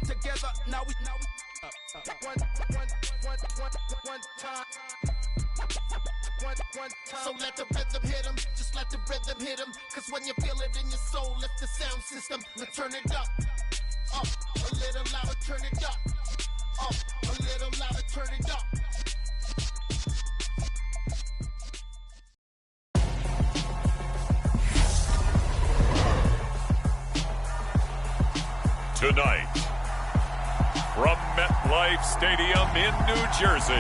together. Now we one time. So let the rhythm hit 'em, just let the rhythm hit 'em. Cause when you feel it in your soul, lift the sound system. Let's turn it up, a little louder, turn it up, a little louder, turn it up. Tonight, from MetLife Stadium in New Jersey,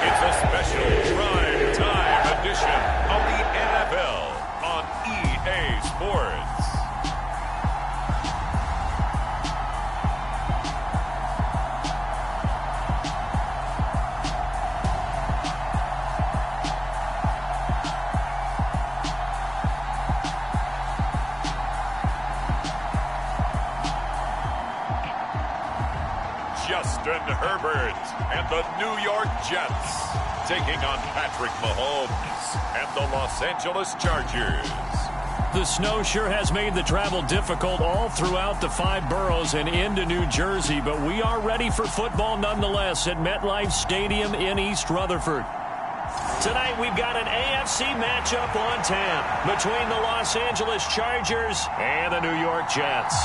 it's a special prime time edition of the NFL on EA Sports. Justin Herbert and the New York Jets taking on Patrick Mahomes and the Los Angeles Chargers. The snow sure has made the travel difficult all throughout the 5 boroughs and into New Jersey, but we are ready for football nonetheless at MetLife Stadium in East Rutherford. Tonight we've got an AFC matchup on tap between the Los Angeles Chargers and the New York Jets.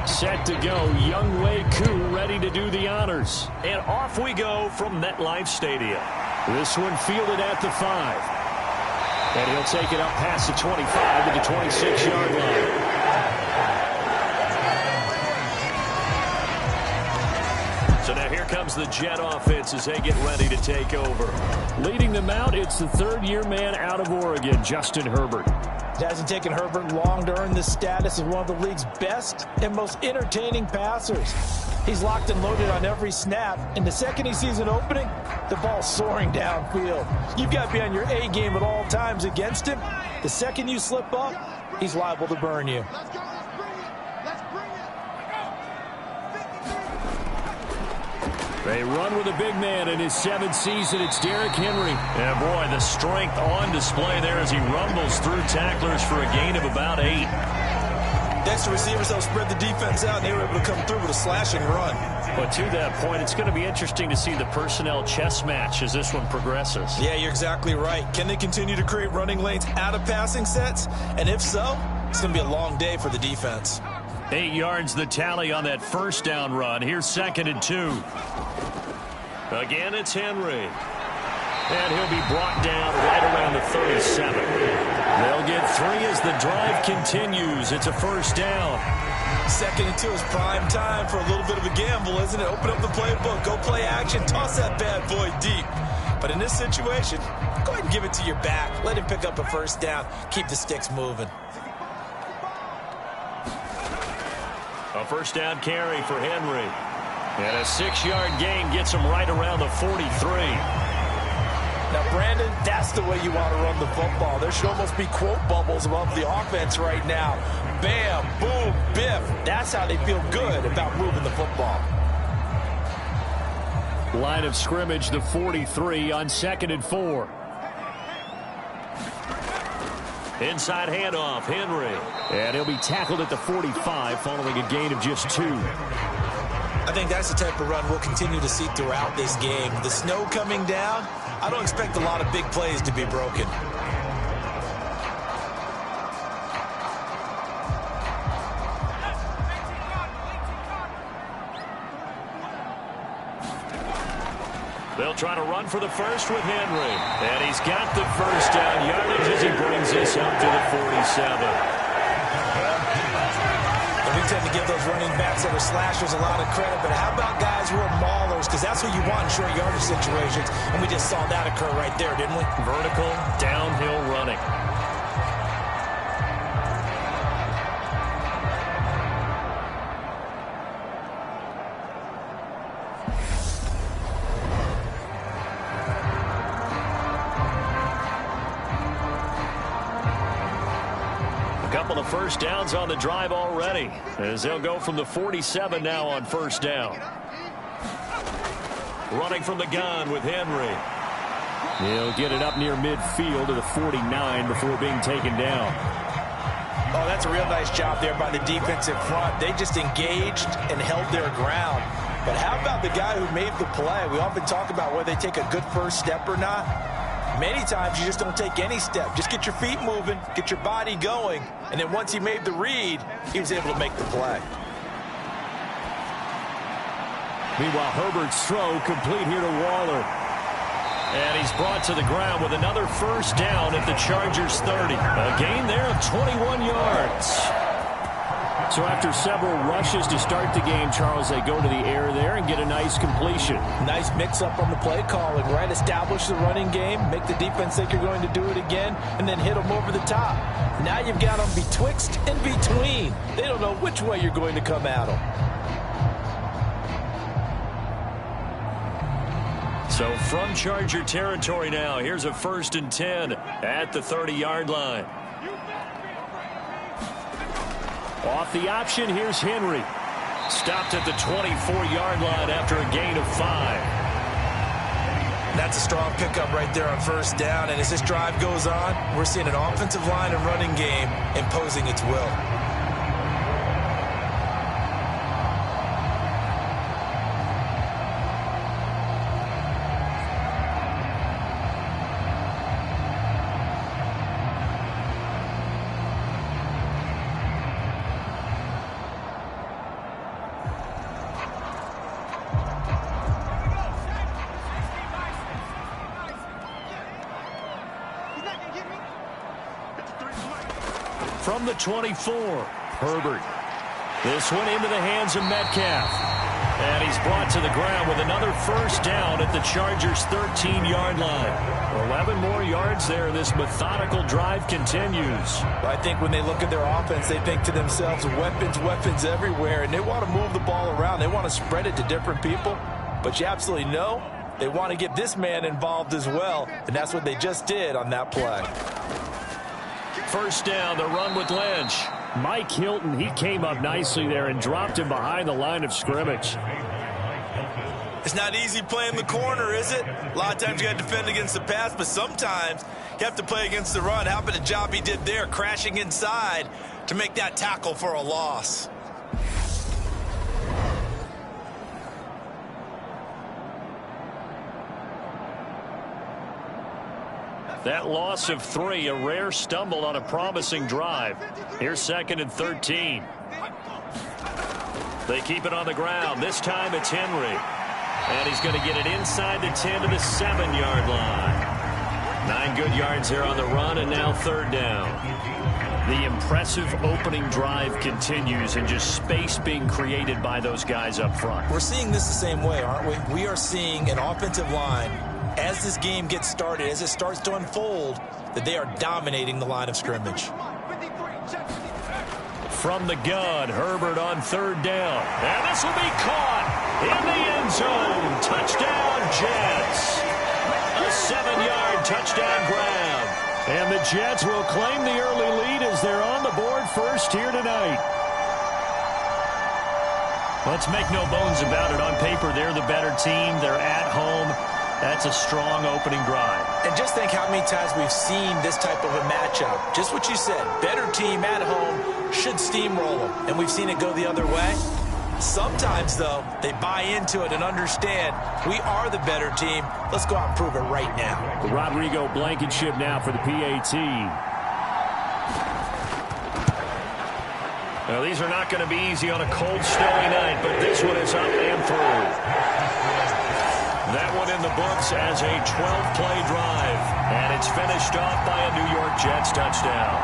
Set to go, Younghoes ready to do the honors. And off we go from MetLife Stadium. This one fielded at the 5. And he'll take it up past the 25 to the 26-yard line. So now here comes the Jet offense as they get ready to take over. Leading them out, it's the third-year man out of Oregon, Justin Herbert. It hasn't taken Herbert long to earn this status as one of the league's best and most entertaining passers. He's locked and loaded on every snap, and the second he sees an opening, the ball's soaring downfield. You've got to be on your A game at all times against him. The second you slip up, he's liable to burn you. They run with a big man in his 7th season. It's Derrick Henry. And boy, the strength on display there as he rumbles through tacklers for a gain of about 8. Extra receivers help spread the defense out, and they were able to come through with a slashing run. But to that point, it's going to be interesting to see the personnel chess match as this one progresses. Yeah, you're exactly right. Can they continue to create running lanes out of passing sets? And if so, it's going to be a long day for the defense. 8 yards the tally on that first down run. Here's 2nd and 2. Again, it's Henry. And he'll be brought down right around the 37. They'll get 3 as the drive continues. It's a first down. 2nd and 2 is prime time for a little bit of a gamble, isn't it? Open up the playbook, go play action, toss that bad boy deep. But in this situation, go ahead and give it to your back. Let him pick up a first down. Keep the sticks moving. A first down carry for Henry. And a 6-yard gain gets him right around the 43. Now, Brandon, that's the way you want to run the football. There should almost be quote bubbles above the offense right now. Bam, boom, biff. That's how they feel good about moving the football. Line of scrimmage, the 43 on 2nd and 4. Inside handoff, Henry. And he'll be tackled at the 45 following a gain of just 2. I think that's the type of run we'll continue to see throughout this game. The snow coming down, I don't expect a lot of big plays to be broken. They'll try to run for the first with Henry. And he's got the first down yardage as he brings this up to the 47. And we tend to give those running backs that are slashers a lot of credit, but how about guys who are maulers? Because that's what you want in short yardage situations, and we just saw that occur right there, didn't we? Vertical, downhill running. Couple of first downs on the drive already, as they'll go from the 47 now on first down. Running from the gun with Henry. He'll get it up near midfield to the 49 before being taken down. Oh, that's a real nice job there by the defensive front. They just engaged and held their ground. But how about the guy who made the play? We often talk about whether they take a good first step or not. Many times you just don't take any step. Just get your feet moving, get your body going, and then once he made the read, he was able to make the play. Meanwhile, Herbert's throw complete here to Waller. And he's brought to the ground with another first down at the Chargers' 30. A gain there of 21 yards. So after several rushes to start the game, Charles, they go to the air there and get a nice completion. Nice mix-up on the play calling, right? Establish the running game, make the defense think you're going to do it again, and then hit them over the top. Now you've got them betwixt and between. They don't know which way you're going to come at them. So from Charger territory now, here's a 1st and 10 at the 30-yard line. Off the option, here's Henry. Stopped at the 24-yard line after a gain of 5. That's a strong pickup right there on first down. And as this drive goes on, we're seeing an offensive line and running game imposing its will. From the 24, Herbert. This one into the hands of Metcalf. And he's brought to the ground with another first down at the Chargers' 13-yard line. 11 more yards there. This methodical drive continues. I think when they look at their offense, they think to themselves, weapons, weapons everywhere. And they want to move the ball around. They want to spread it to different people. But you absolutely know they want to get this man involved as well. And that's what they just did on that play. First down, the run with Lynch. Mike Hilton, he came up nicely there and dropped him behind the line of scrimmage. It's not easy playing the corner, is it? A lot of times you got to defend against the pass, but sometimes you have to play against the run. How about the job he did there, crashing inside to make that tackle for a loss? That loss of 3, a rare stumble on a promising drive. Here's 2nd and 13. They keep it on the ground. This time it's Henry. And he's going to get it inside the 10 to the 7-yard line. 9 good yards there on the run, and now 3rd down. The impressive opening drive continues, and just space being created by those guys up front. We're seeing this the same way, aren't we? We are seeing an offensive line, as this game gets started, as it starts to unfold, that they are dominating the line of scrimmage. From the gun, Herbert on 3rd down. And this will be caught in the end zone. Touchdown, Jets. A 7-yard touchdown grab. And the Jets will claim the early lead as they're on the board first here tonight. Let's make no bones about it. On paper, they're the better team. They're at home. That's a strong opening drive. And just think how many times we've seen this type of a matchup. Just what you said. Better team at home should steamroll them. And we've seen it go the other way. Sometimes, though, they buy into it and understand we are the better team. Let's go out and prove it right now. Rodrigo Blankenship now for the PAT. Now, these are not going to be easy on a cold, snowy night, but this one is up and through. That one in the books as a 12-play drive. And it's finished off by a New York Jets touchdown.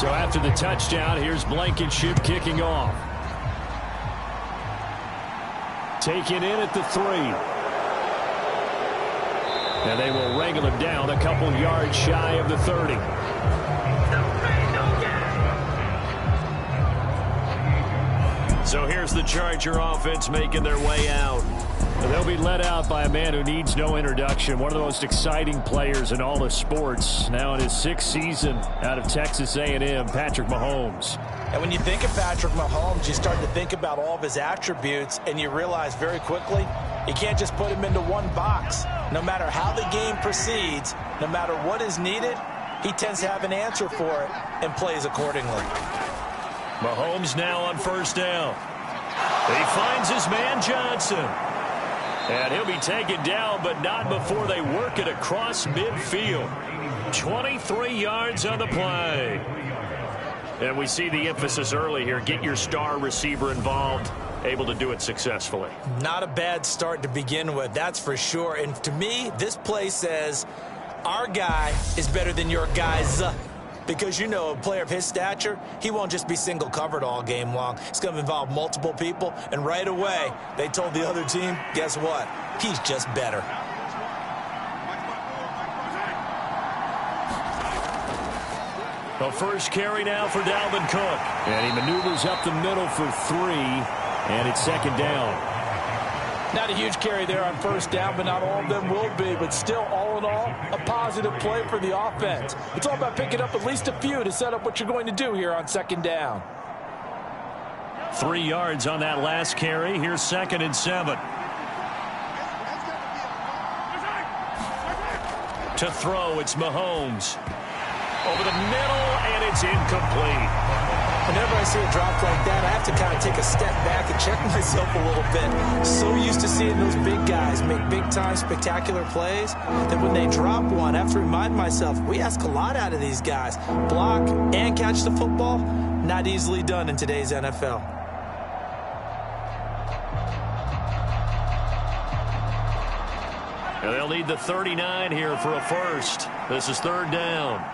So after the touchdown, here's Blankenship kicking off. Taken in at the 3. And they will wrangle him down a couple yards shy of the 30. So here's the Charger offense making their way out. They'll be led out by a man who needs no introduction. One of the most exciting players in all of sports. Now in his 6th season out of Texas A&M, Patrick Mahomes. And when you think of Patrick Mahomes, you start to think about all of his attributes, and you realize very quickly you can't just put him into one box. No matter how the game proceeds, no matter what is needed, he tends to have an answer for it and plays accordingly. Mahomes now on first down. He finds his man Johnson. And he'll be taken down, but not before they work it across midfield. 23 yards on the play. And we see the emphasis early here. Get your star receiver involved. Able to do it successfully. Not a bad start to begin with, that's for sure. And to me, this play says our guy is better than your guys. Because, you know, a player of his stature, he won't just be single covered all game long. It's going to involve multiple people. And right away, they told the other team, guess what? He's just better. The first carry now for Dalvin Cook. And he maneuvers up the middle for 3. And it's second down. Not a huge carry there on first down, but not all of them will be. But still, all in all, a positive play for the offense. It's all about picking up at least a few to set up what you're going to do here on second down. 3 yards on that last carry. Here's 2nd and 7. To throw, it's Mahomes. Over the middle, and it's incomplete. Whenever I see a drop like that, I have to kind of take a step back and check myself a little bit. So used to seeing those big guys make big-time spectacular plays that when they drop one, I have to remind myself, we ask a lot out of these guys. Block and catch the football, not easily done in today's NFL. And they'll need the 39 here for a first. This is 3rd down.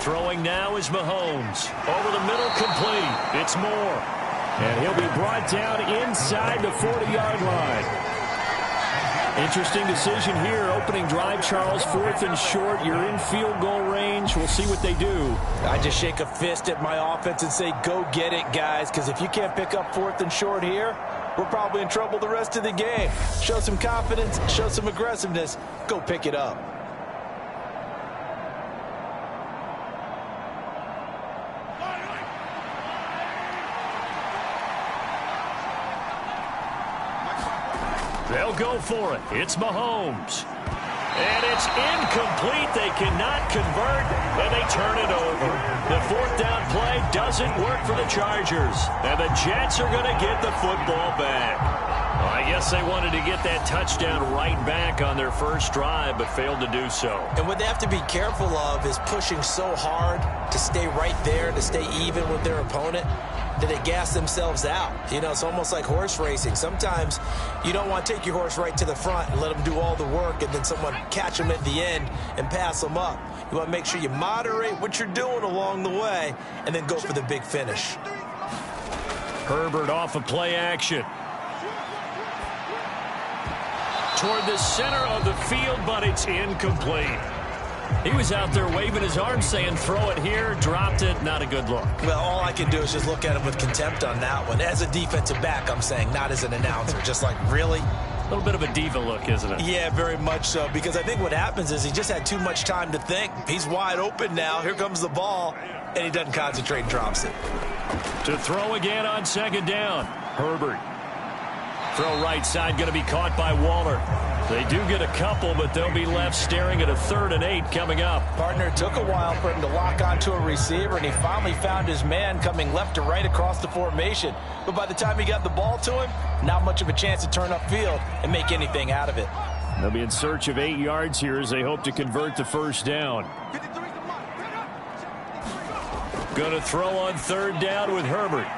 Throwing now is Mahomes. Over the middle, complete. It's Moore. And he'll be brought down inside the 40-yard line. Interesting decision here. Opening drive, Charles. 4th and short. You're in field goal range. We'll see what they do. I just shake a fist at my offense and say, go get it, guys. Because if you can't pick up 4th and short here, we're probably in trouble the rest of the game. Show some confidence. Show some aggressiveness. Go pick it up. They'll go for it. It's Mahomes. And it's incomplete. They cannot convert, and they turn it over. The 4th down play doesn't work for the Chargers. And the Jets are going to get the football back. Well, I guess they wanted to get that touchdown right back on their first drive, but failed to do so. And what they have to be careful of is pushing so hard to stay right there, to stay even with their opponent, that they gas themselves out. You know, it's almost like horse racing. Sometimes you don't want to take your horse right to the front and let them do all the work and then someone catch them at the end and pass them up. You want to make sure you moderate what you're doing along the way and then go for the big finish. Herbert off of play action. Toward the center of the field, but it's incomplete. He was out there waving his arms saying, throw it here, dropped it, not a good look. Well, all I can do is just look at him with contempt on that one. As a defensive back, I'm saying, not as an announcer. Just like, really? A little bit of a diva look, isn't it? Yeah, very much so, because I think what happens is he just had too much time to think. He's wide open now. Here comes the ball, and he doesn't concentrate and drops it. To throw again on 2nd down. Herbert. Throw right side, going to be caught by Waller. They do get a couple, but they'll be left staring at a 3rd and 8 coming up. Partner, it took a while for him to lock onto a receiver, and he finally found his man coming left to right across the formation. But by the time he got the ball to him, not much of a chance to turn upfield and make anything out of it. They'll be in search of 8 yards here as they hope to convert the first down. Going to throw on 3rd down with Herbert.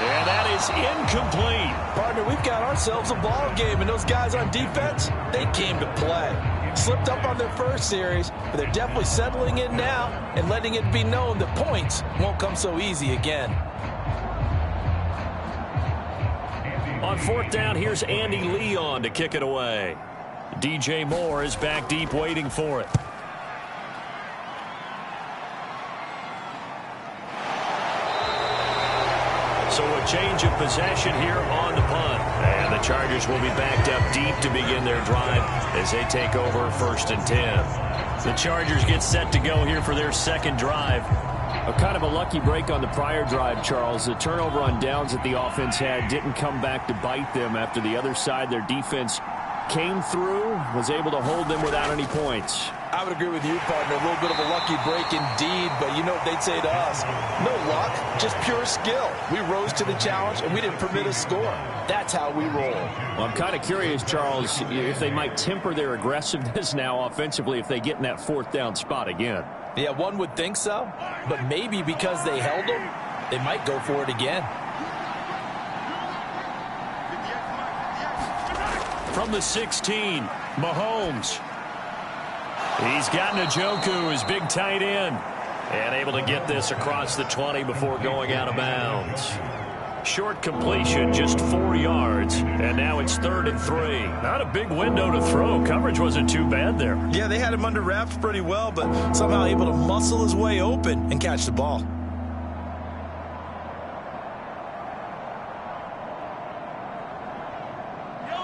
And that is incomplete. Partner, we've got ourselves a ball game, and those guys on defense, they came to play. Slipped up on their first series, but they're definitely settling in now and letting it be known that points won't come so easy again. On fourth down, here's Andy Leon to kick it away. DJ Moore is back deep waiting for it. So a change of possession here on the punt. And the Chargers will be backed up deep to begin their drive as they take over 1st and 10. The Chargers get set to go here for their second drive. A kind of a lucky break on the prior drive, Charles. The turnover on downs that the offense had didn't come back to bite them after the other side. Their defense came through, was able to hold them without any points. I would agree with you, partner. A little bit of a lucky break indeed, but you know what they'd say to us. No luck, just pure skill. We rose to the challenge, and we didn't permit a score. That's how we roll. Well, I'm kind of curious, Charles, if they might temper their aggressiveness now offensively if they get in that 4th down spot again. Yeah, one would think so, but maybe because they held them, they might go for it again. From the 16, Mahomes. He's got Njoku, his big tight end, and able to get this across the 20 before going out of bounds. Short completion, just 4 yards, and now it's 3rd and 3. Not a big window to throw. Coverage wasn't too bad there. Yeah, they had him under wraps pretty well, but somehow able to muscle his way open and catch the ball.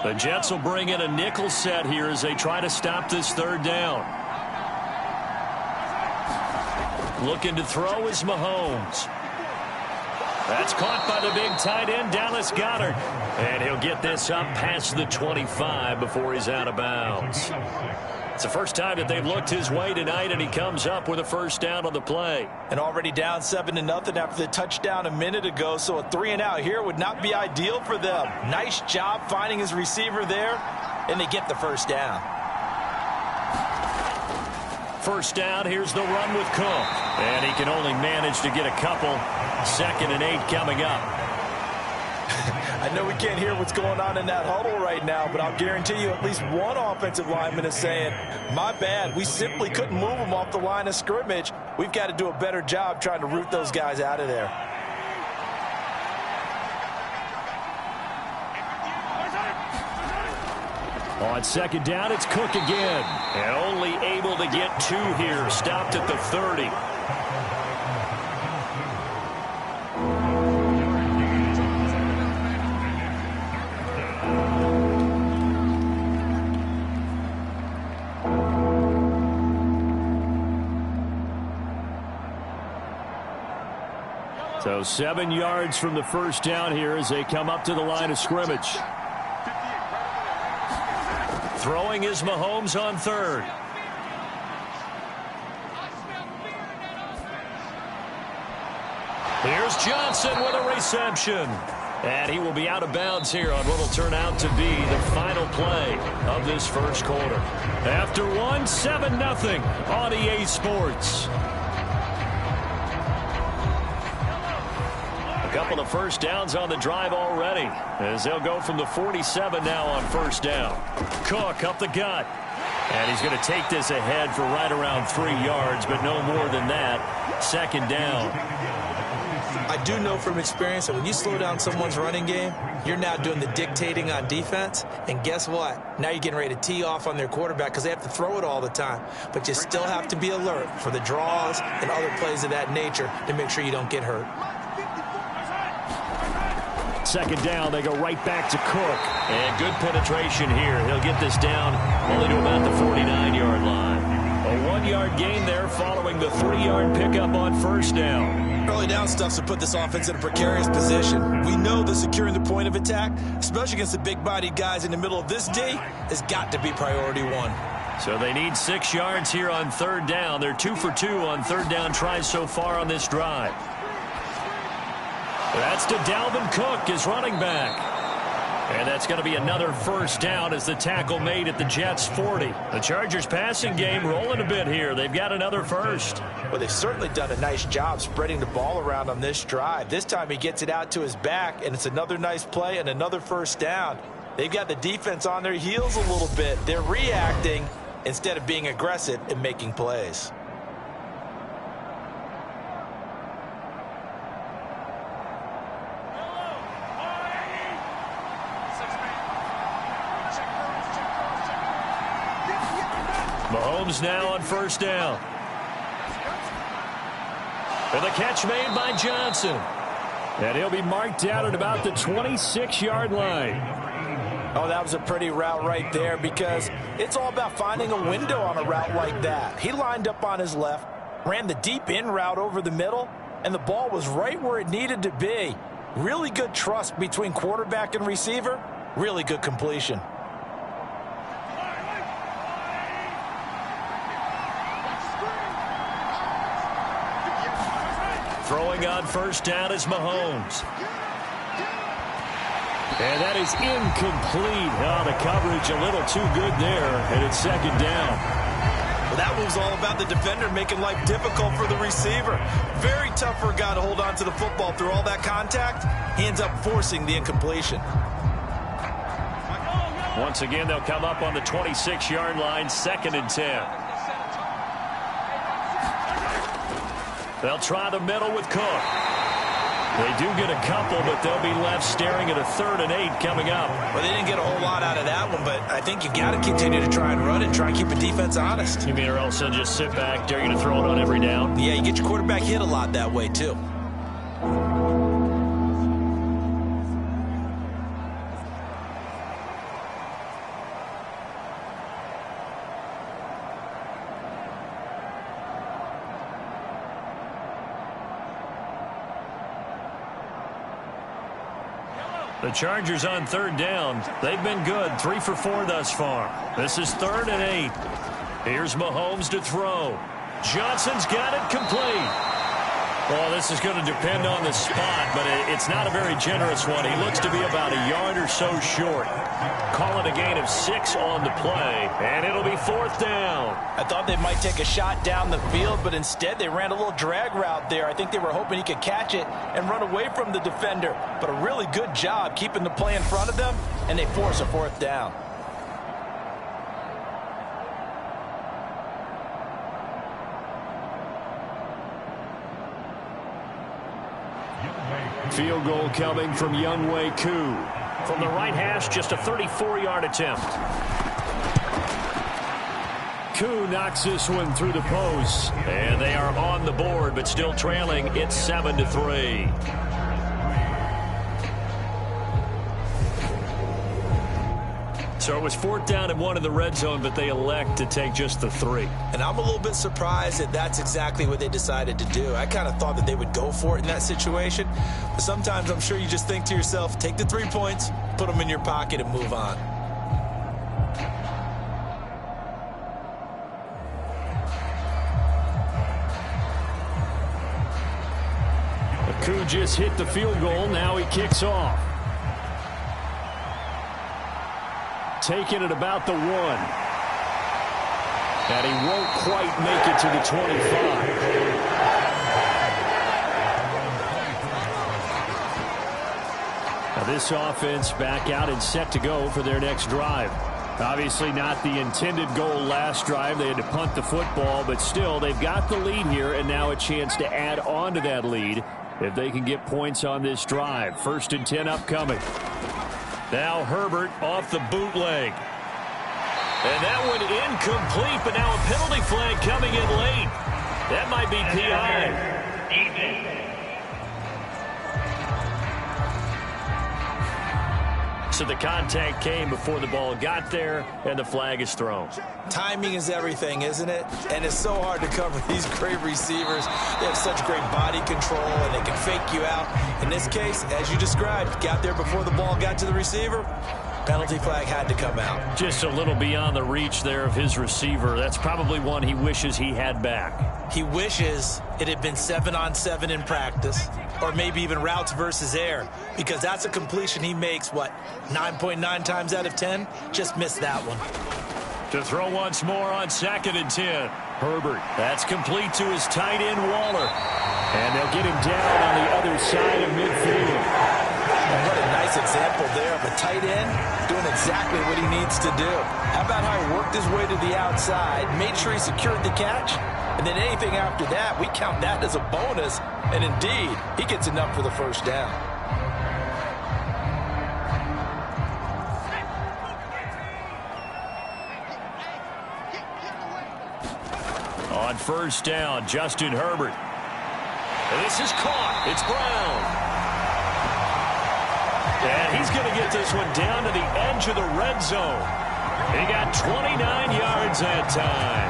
The Jets will bring in a nickel set here as they try to stop this 3rd down. Looking to throw is Mahomes. That's caught by the big tight end, Dallas Goedert. And he'll get this up past the 25 before he's out of bounds. It's the first time that they've looked his way tonight, and he comes up with a 1st down on the play. And already down 7-0 after the touchdown a minute ago, so a 3-and-out here would not be ideal for them. Nice job finding his receiver there, and they get the 1st down. 1st down, here's the run with Cook. And he can only manage to get a couple. 2nd and 8 coming up. I know we can't hear what's going on in that huddle right now, but I'll guarantee you at least one offensive lineman is saying, my bad, we simply couldn't move them off the line of scrimmage. We've got to do a better job trying to root those guys out of there. On 2nd down, it's Cook again. And only able to get 2 here. Stopped at the 30. So 7 yards from the 1st down here as they come up to the line of scrimmage. Throwing is Mahomes on 3rd. Here's Johnson with a reception. And he will be out of bounds here on what will turn out to be the final play of this 1st quarter. After 7-0 on EA Sports. A couple of 1st downs on the drive already as they'll go from the 47 now on 1st down. Cook up the gut. And he's going to take this ahead for right around 3 yards, but no more than that. 2nd down. I do know from experience that when you slow down someone's running game, you're now doing the dictating on defense. And guess what? Now you're getting ready to tee off on their quarterback because they have to throw it all the time. But you still have to be alert for the draws and other plays of that nature to make sure you don't get hurt. 2nd down, they go right back to Cook. And good penetration here. He'll get this down only to about the 49-yard line. A 1-yard gain there following the 3-yard pickup on 1st down. Early down stuff to put this offense in a precarious position. We know that securing the point of attack, especially against the big-bodied guys in the middle of this day, has got to be priority 1. So they need 6 yards here on 3rd down. They're 2 for 2 on 3rd down tries so far on this drive. That's to Dalvin Cook, his running back. And that's going to be another 1st down as the tackle made at the Jets' 40. The Chargers' passing game rolling a bit here. They've got another 1st. Well, they've certainly done a nice job spreading the ball around on this drive. This time he gets it out to his back, and it's another nice play and another 1st down. They've got the defense on their heels a little bit. They're reacting, instead of being aggressive and making plays. Mahomes now on first down. And the catch made by Johnson. And he'll be marked out at about the 26-yard line. Oh, that was a pretty route right there because it's all about finding a window on a route like that. He lined up on his left, ran the deep in route over the middle, and the ball was right where it needed to be. Really good trust between quarterback and receiver. Really good completion. Throwing on first down is Mahomes. And that is incomplete. Oh, the coverage a little too good there, and it's second down. Well, that move's all about the defender making life difficult for the receiver. Very tough for a guy to hold on to the football through all that contact. He ends up forcing the incompletion. Once again, they'll come up on the 26-yard line, 2nd and 10. They'll try the middle with Cook. They do get a couple, but they'll be left staring at a 3rd and 8 coming up. Well, they didn't get a whole lot out of that one, but I think you got to continue to try and run and try and keep the defense honest. You mean or else they'll just sit back, dare you to throw it on every down? Yeah, you get your quarterback hit a lot that way, too. The Chargers on 3rd down. They've been good. 3 for 4 thus far. This is 3rd and 8. Here's Mahomes to throw. Johnson's got it complete. Well, this is going to depend on the spot, but it's not a very generous one. He looks to be about a yard or so short. Call it a gain of 6 on the play, and it'll be 4th down. I thought they might take a shot down the field, but instead they ran a little drag route there. I think they were hoping he could catch it and run away from the defender, but a really good job keeping the play in front of them, and they force a 4th down. Field goal coming from Younghoes. From the right hash, just a 34-yard attempt. Koo knocks this one through the post. And they are on the board, but still trailing. It's 7-3. So it was 4th down and 1 in the red zone, but they elect to take just the 3. And I'm a little bit surprised that that's exactly what they decided to do. I kind of thought that they would go for it in that situation. But sometimes I'm sure you just think to yourself, take the 3 points, put them in your pocket, and move on. Koo just hit the field goal. Now he kicks off. Taking it about the 1. And he won't quite make it to the 25. Now this offense back out and set to go for their next drive. Obviously not the intended goal last drive. They had to punt the football, but still they've got the lead here and now a chance to add on to that lead if they can get points on this drive. 1st and 10 upcoming. Now Herbert off the bootleg. And that one incomplete, but now a penalty flag coming in late. That might be PI. So the contact came before the ball got there, and the flag is thrown. Timing is everything, isn't it? And it's so hard to cover these great receivers. They have such great body control, and they can fake you out. In this case, as you described, got there before the ball got to the receiver. Penalty flag had to come out. Just a little beyond the reach there of his receiver. That's probably one he wishes he had back. He wishes it had been 7-on-7 in practice, or maybe even routes versus air, because that's a completion he makes, 9.9 times out of 10? Just missed that one. To throw once more on 2nd and 10. Herbert, that's complete to his tight end, Waller. And they'll get him down on the other side of midfield. And what a nice Nice example there of a tight end doing exactly what he needs to do. How about how he worked his way to the outside, made sure he secured the catch, and then anything after that, we count that as a bonus, and indeed, he gets enough for the first down. On first down, Justin Herbert. This is caught. It's Brown. And he's going to get this one down to the edge of the red zone. He got 29 yards that time.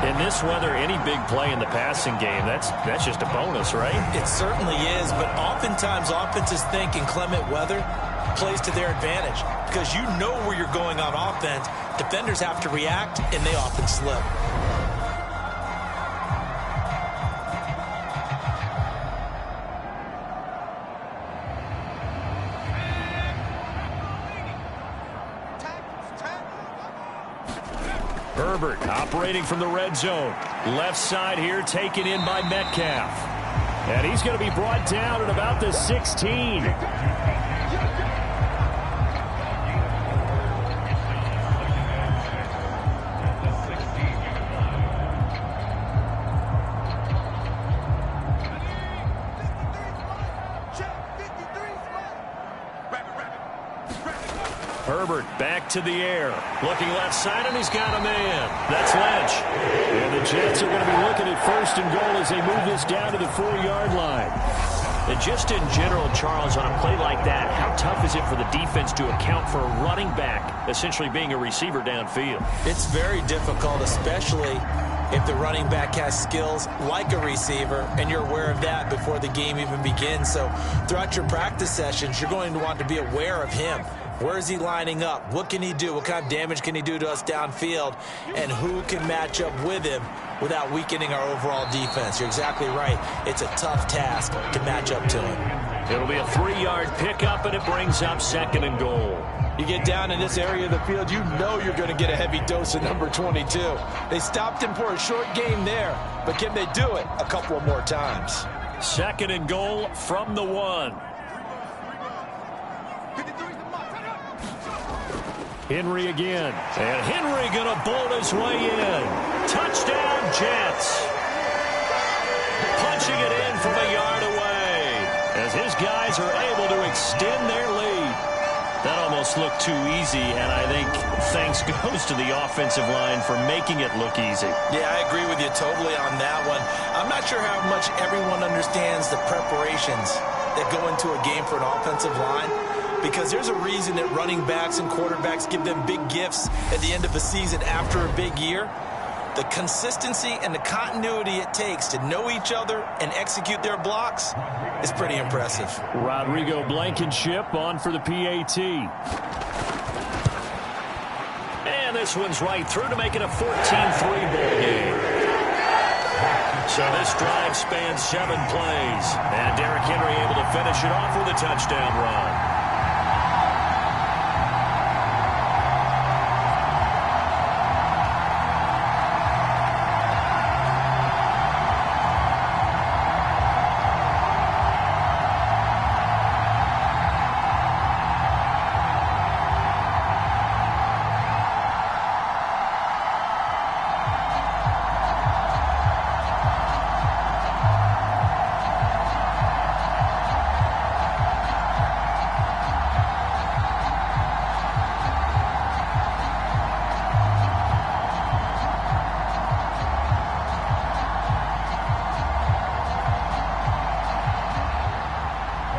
In this weather, any big play in the passing game, that's just a bonus, right? It certainly is, but oftentimes offenses think inclement weather plays to their advantage because you know where you're going on offense. Defenders have to react, and they often slip. Herbert operating from the red zone. Left side here taken in by Metcalf. And he's going to be brought down at about the 16. Herbert back to the air. Looking left side, and he's got a man. That's Lynch. And the Jets are going to be looking at first and goal as they move this down to the 4-yard line. And just in general, Charles, on a play like that, how tough is it for the defense to account for a running back essentially being a receiver downfield? It's very difficult, especially if the running back has skills like a receiver, and you're aware of that before the game even begins. So throughout your practice sessions, you're going to want to be aware of him. Where is he lining up? What can he do? What kind of damage can he do to us downfield? And who can match up with him without weakening our overall defense? You're exactly right. It's a tough task to match up to him. It'll be a 3-yard pickup, and it brings up second and goal. You get down in this area of the field, you know you're going to get a heavy dose of number 22. They stopped him for a short game there, but can they do it a couple of more times? Second and goal from the 1. Henry again. And Henry going to bolt his way in. Touchdown, Jets. Punching it in from a yard away as his guys are able to extend their lead. That almost looked too easy, and I think thanks goes to the offensive line for making it look easy. Yeah, I agree with you totally on that one. I'm not sure how much everyone understands the preparations that go into a game for an offensive line, because there's a reason that running backs and quarterbacks give them big gifts at the end of a season after a big year. The consistency and the continuity it takes to know each other and execute their blocks is pretty impressive. Rodrigo Blankenship on for the PAT. And this one's right through to make it a 14-3 ball game. So this drive spans 7 plays. And Derrick Henry able to finish it off with a touchdown run.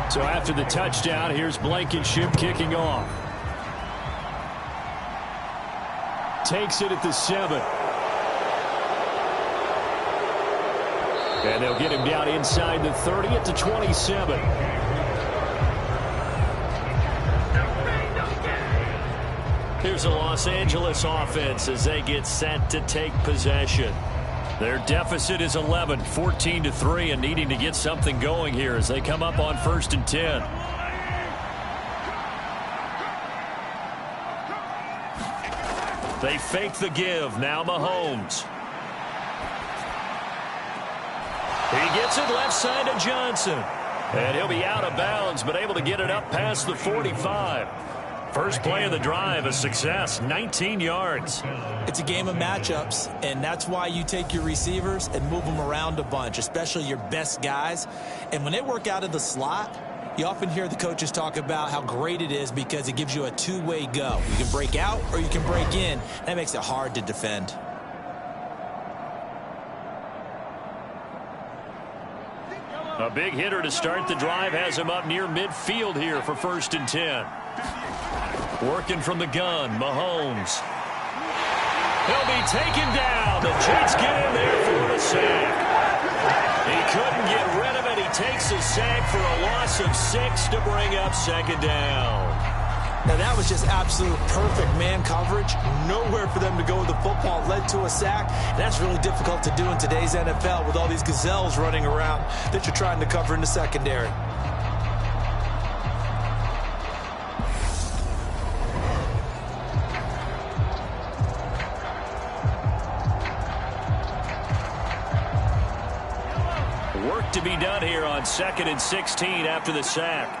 So after the touchdown, here's Blankenship kicking off. Takes it at the 7. And they'll get him down inside the 30 at the 27. Here's the Los Angeles offense as they get set to take possession. Their deficit is 11, 14-3, and needing to get something going here as they come up on 1st and 10. They fake the give. Now Mahomes. He gets it left side to Johnson. And he'll be out of bounds, but able to get it up past the 45. First play of the drive, a success, 19 yards. It's a game of matchups, and that's why you take your receivers and move them around a bunch, especially your best guys. And when they work out of the slot, you often hear the coaches talk about how great it is because it gives you a two-way go. You can break out or you can break in. That makes it hard to defend. A big hitter to start the drive has him up near midfield here for 1st and 10. Working from the gun, Mahomes. He'll be taken down. The Jets get in there for the sack. He couldn't get rid of it. He takes a sack for a loss of 6 to bring up 2nd down. Now, that was just absolute perfect man coverage. Nowhere for them to go with the football. Led to a sack. That's really difficult to do in today's NFL with all these gazelles running around that you're trying to cover in the secondary. Work to be done here on 2nd and 16 after the sack.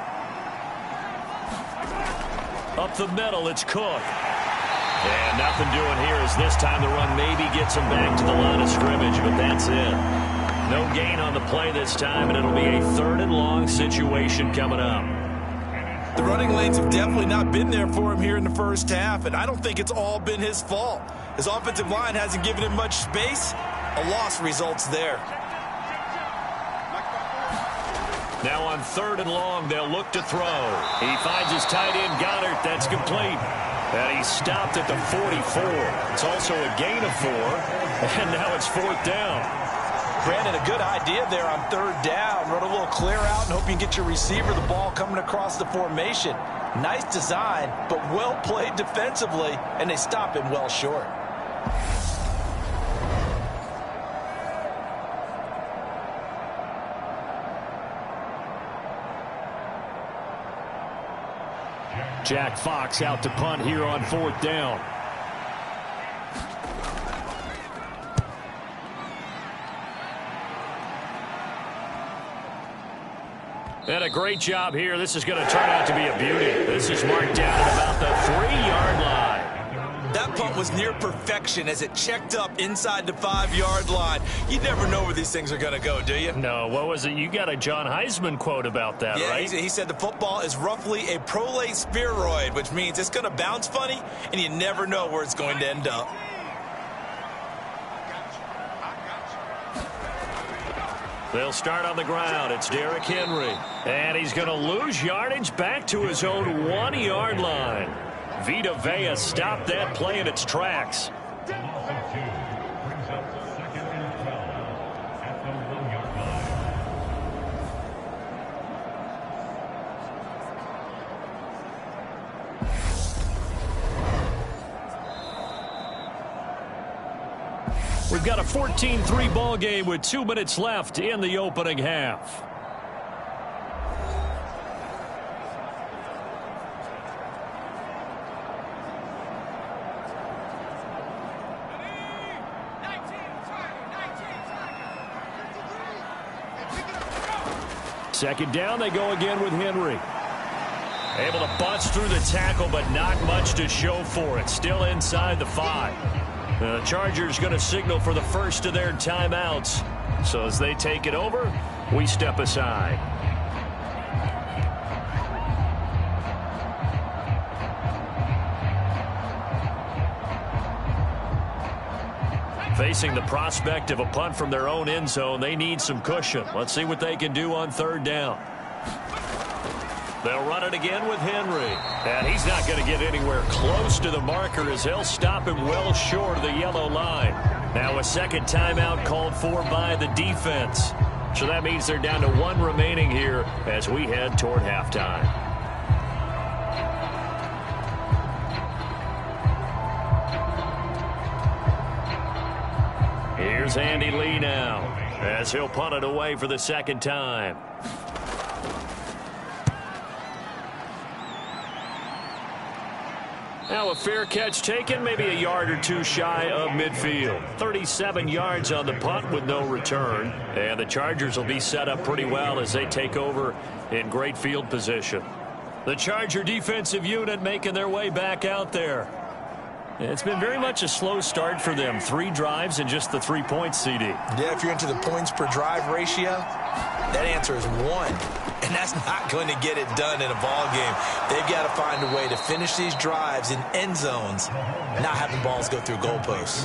Up the middle, it's Cook. And nothing doing here as this time the run maybe gets him back to the line of scrimmage, but that's it. No gain on the play this time, and it'll be a 3rd and long situation coming up. The running lanes have definitely not been there for him here in the first half, and I don't think it's all been his fault. His offensive line hasn't given him much space. A loss results there. Now on 3rd and long, they'll look to throw. He finds his tight end, Goddard. That's complete. And he's stopped at the 44. It's also a gain of 4. And now it's 4th down. Brandon, a good idea there on 3rd down. Run a little clear out and hope you can get your receiver the ball coming across the formation. Nice design, but well played defensively, and they stop him well short. Jack Fox out to punt here on 4th down. And a great job here. This is going to turn out to be a beauty. This is marked down at about the 3-yard line. That punt was near perfection as it checked up inside the 5-yard line. You never know where these things are going to go, do you? No, what was it? You got a John Heisman quote about that, right? He said the football is roughly a prolate spheroid, which means it's going to bounce funny, and you never know where it's going to end up. They'll start on the ground. It's Derrick Henry. And he's going to lose yardage back to his own 1-yard line. Vita Vea stopped that play in its tracks. We've got a 14-3 ball game with 2 minutes left in the opening half. Second down, they go again with Henry. Able to bust through the tackle, but not much to show for it. Still inside the 5. The Chargers going to signal for the first of their timeouts. So as they take it over, we step aside. Facing the prospect of a punt from their own end zone, they need some cushion. Let's see what they can do on 3rd down. They'll run it again with Henry. And he's not going to get anywhere close to the marker as they'll stop him well short of the yellow line. Now a second timeout called for by the defense. So that means they're down to 1 remaining here as we head toward halftime. Here's Andy Lee now as he'll punt it away for the second time. Now a fair catch taken, maybe a yard or two shy of midfield. 37 yards on the punt with no return. And the Chargers will be set up pretty well as they take over in great field position. The Charger defensive unit making their way back out there. It's been very much a slow start for them. 3 drives and just the 3 points, CD. Yeah, if you're into the points per drive ratio, that answer is 1. And that's not going to get it done in a ball game. They've got to find a way to finish these drives in end zones, not having balls go through goalposts.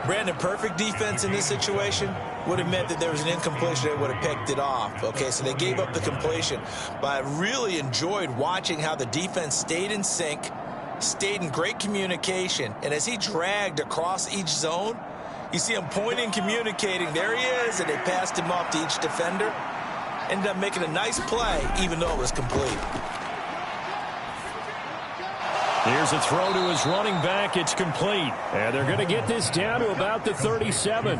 Brandon, perfect defense in this situation would have meant that there was an incompletion. They would have picked it off. Okay, so they gave up the completion. But I really enjoyed watching how the defense stayed in sync, stayed in great communication, and as he dragged across each zone, you see him pointing, communicating. There he is, and they passed him off to each defender. Ended up making a nice play, even though it was complete. Here's a throw to his running back. It's complete. And they're going to get this down to about the 37.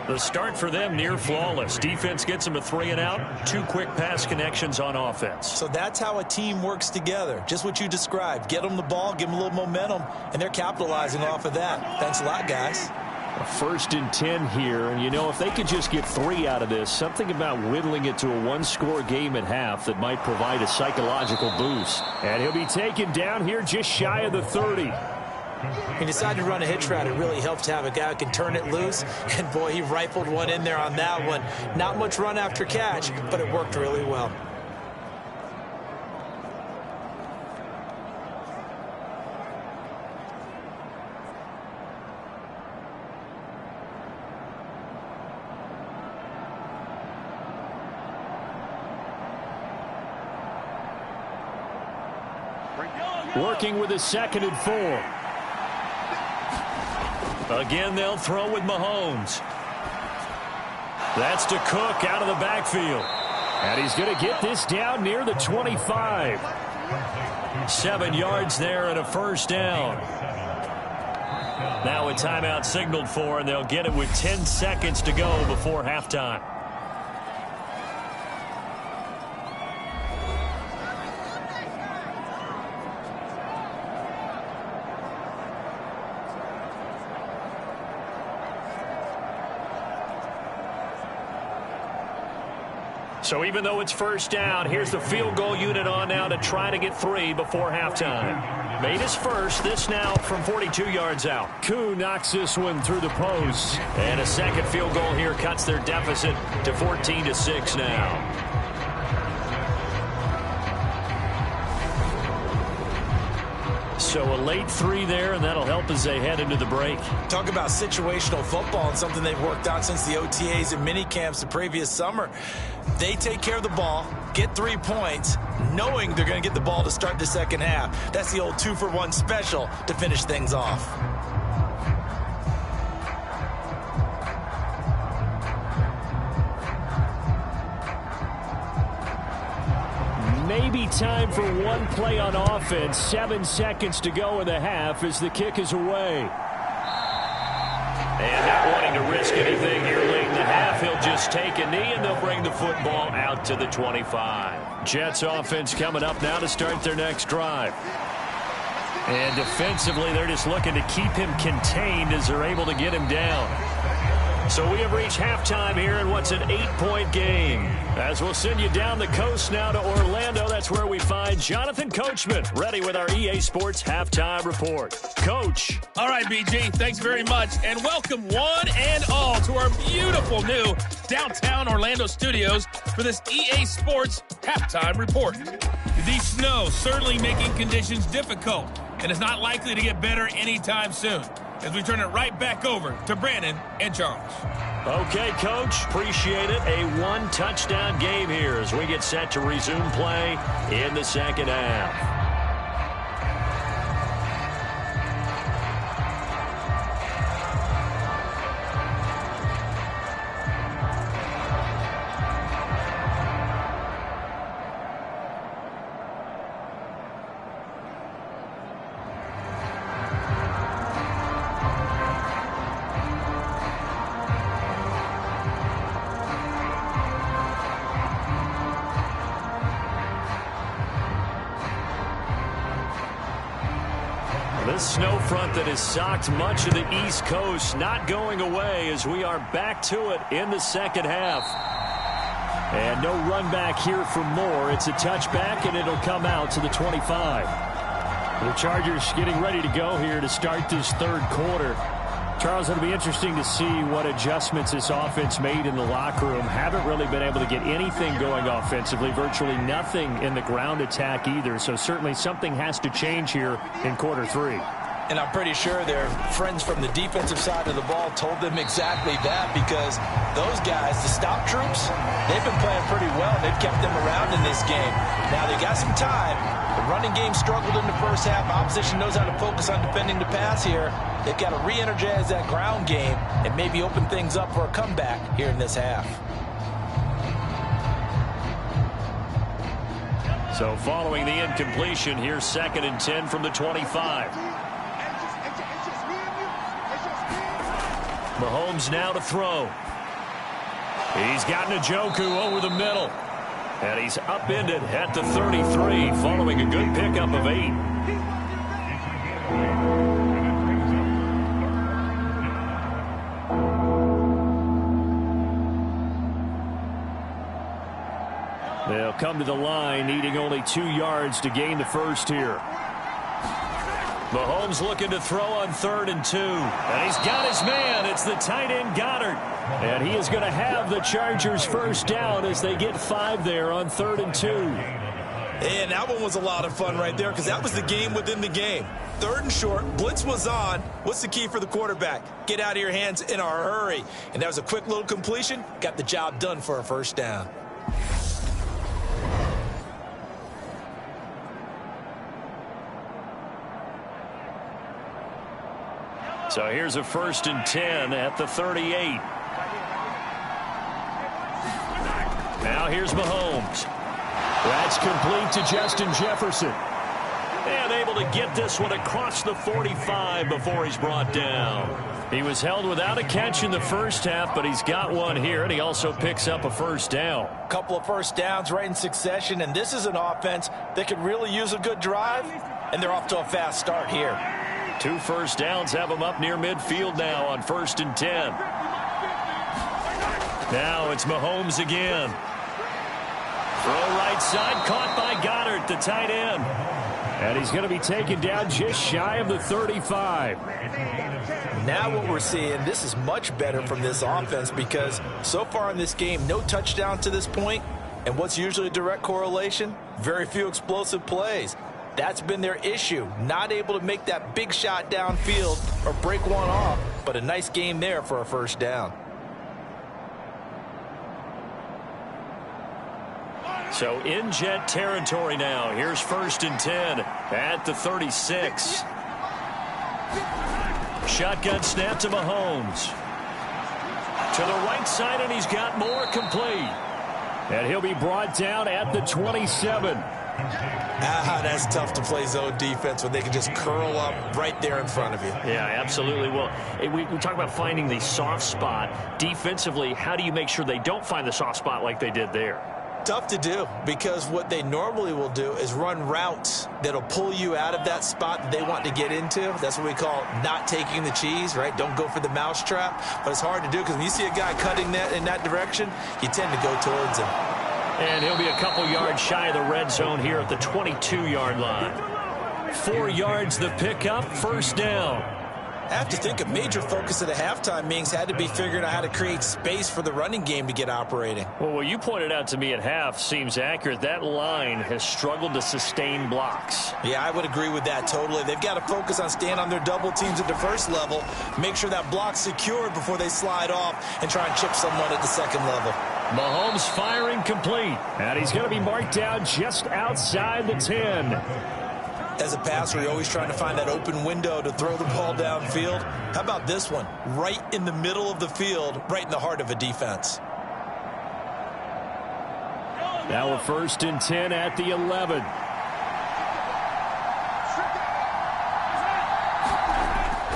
The start for them near flawless. Defense gets them a 3 and out. 2 quick pass connections on offense. So that's how a team works together. Just what you described. Get them the ball, give them a little momentum, and they're capitalizing off of that. Thanks a lot, guys. A 1st and 10 here. And, you know, if they could just get 3 out of this, something about whittling it to a 1-score game at half that might provide a psychological boost. And he'll be taken down here just shy of the 30. He decided to run a hitch route. It really helped to have a guy who can turn it loose. And, boy, he rifled one in there on that one. Not much run after catch, but it worked really well. Working with a 2nd and 4. Again, they'll throw with Mahomes. That's to Cook out of the backfield. And he's going to get this down near the 25. 7 yards there and a 1st down. Now a timeout signaled for, and they'll get it with 10 seconds to go before halftime. So even though it's 1st down, here's the field goal unit on now to try to get 3 before halftime. Made his first. This now from 42 yards out. Koo knocks this one through the post. And a 2nd field goal here cuts their deficit to 14-6 now. So a late 3 there, and that'll help as they head into the break. Talk about situational football and something they've worked out since the OTAs and mini camps the previous summer. They take care of the ball, get 3 points, knowing they're going to get the ball to start the second half. That's the old 2-for-1 special to finish things off. Maybe time for one play on offense. 7 seconds to go in the half as the kick is away. And not wanting to risk anything here late in the half, he'll just take a knee, and they'll bring the football out to the 25. Jets offense coming up now to start their next drive. And defensively, they're just looking to keep him contained as they're able to get him down. So we have reached halftime here in what's an 8-point game. As we'll send you down the coast now to Orlando, that's where we find Jonathan Coachman, ready with our EA Sports Halftime Report. Coach. All right, BG, thanks very much. And welcome one and all to our beautiful new downtown Orlando studios for this EA Sports Halftime Report. The snow certainly making conditions difficult, and it's not likely to get better anytime soon, as we turn it right back over to Brandon and Charles. Okay, Coach, appreciate it. A 1-touchdown game here as we get set to resume play in the second half. This snow front that has socked much of the East Coast not going away as we are back to it in the second half. And no run back here for Moore. It's a touchback, and it'll come out to the 25. The Chargers getting ready to go here to start this third quarter. Charles, it'll be interesting to see what adjustments this offense made in the locker room. Haven't really been able to get anything going offensively, virtually nothing in the ground attack either. So certainly something has to change here in quarter three. And I'm pretty sure their friends from the defensive side of the ball told them exactly that, because those guys, the stop troops, they've been playing pretty well. They've kept them around in this game. Now they got some time. The running game struggled in the first half. Opposition knows how to focus on defending the pass here. They've got to re-energize that ground game and maybe open things up for a comeback here in this half. So following the incompletion, here's 2nd and 10 from the 25. Mahomes now to throw. He's got Njoku over the middle. And he's upended at the 33 following a good pickup of 8. They'll come to the line needing only 2 yards to gain the first here. Mahomes looking to throw on 3rd and 2. And he's got his man. It's the tight end Goddard. And he is going to have the Chargers first down as they get 5 there on 3rd and 2. And that one was a lot of fun right there, because that was the game within the game. 3rd and short, blitz was on. What's the key for the quarterback? Get out of your hands in a hurry. And that was a quick little completion. Got the job done for a first down. So here's a 1st and 10 at the 38. Now here's Mahomes. That's complete to Justin Jefferson. And able to get this one across the 45 before he's brought down. He was held without a catch in the first half, but he's got one here, and he also picks up a first down. A couple of first downs right in succession, and this is an offense that could really use a good drive, and they're off to a fast start here. 2 first downs have him up near midfield now on 1st and 10. Now it's Mahomes again. Throw right side, caught by Goddard, the tight end. And he's going to be taken down just shy of the 35. Now what we're seeing, this is much better from this offense, because so far in this game, no touchdown to this point. And what's usually a direct correlation? Very few explosive plays. That's been their issue, not able to make that big shot downfield or break one off, but a nice game there for a first down. So in Jet territory now. Here's 1st and 10 at the 36. Shotgun snap to Mahomes. To the right side, and he's got more complete. And he'll be brought down at the 27. That's tough to play zone defense when they can just curl up right there in front of you. Yeah, absolutely. Well, we talk about finding the soft spot. Defensively, how do you make sure they don't find the soft spot like they did there? Tough to do, because what they normally will do is run routes that'll pull you out of that spot that they want to get into. That's what we call not taking the cheese, right? Don't go for the mousetrap. But it's hard to do, because when you see a guy cutting that in that direction, you tend to go towards him. And he'll be a couple yards shy of the red zone here at the 22-yard line. 4 yards the pickup, first down. I have to think a major focus at the halftime meetings had to be figuring out how to create space for the running game to get operating. Well, what you pointed out to me at half seems accurate. That line has struggled to sustain blocks. Yeah, I would agree with that totally. They've got to focus on staying on their double teams at the first level, make sure that block's secured before they slide off and try and chip someone at the second level. Mahomes firing complete, and he's going to be marked down just outside the 10. As a passer, you're always trying to find that open window to throw the ball downfield. How about this one? Right in the middle of the field, right in the heart of a defense. Now a 1st and 10 at the 11.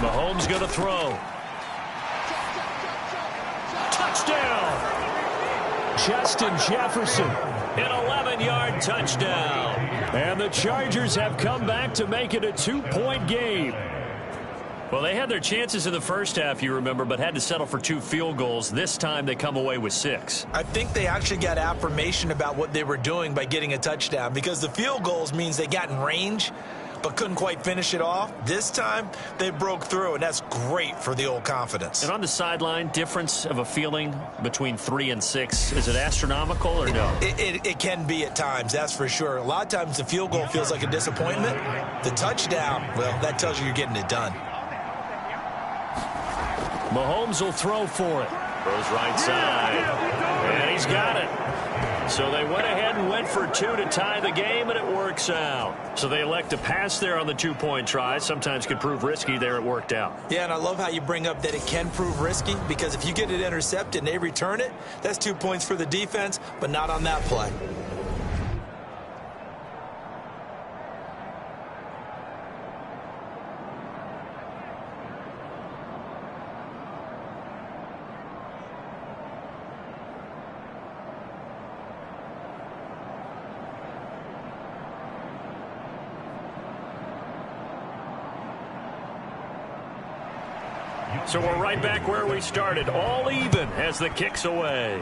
Mahomes going to throw. Touchdown! Justin Jefferson. An 11-yard touchdown. And the Chargers have come back to make it a 2-point game. Well, they had their chances in the first half, you remember, but had to settle for 2 field goals. This time they come away with 6. I think they actually got affirmation about what they were doing by getting a touchdown, because the field goals means they got in range but couldn't quite finish it off. This time they broke through, and that's great for the old confidence. And on the sideline, difference of a feeling between 3 and 6, is it astronomical or no? It can be at times, that's for sure. A lot of times the field goal feels like a disappointment. The touchdown, well, that tells you you're getting it done. Mahomes will throw for it. Throws right side. And he's got it. So they went ahead and went for 2 to tie the game, and it works out. So they elect to pass there on the 2-point try. Sometimes could prove risky. There it worked out. Yeah, and I love how you bring up that it can prove risky, because if you get it intercepted and they return it, that's 2 points for the defense, but not on that play. So we're right back where we started, all even as the kick's away.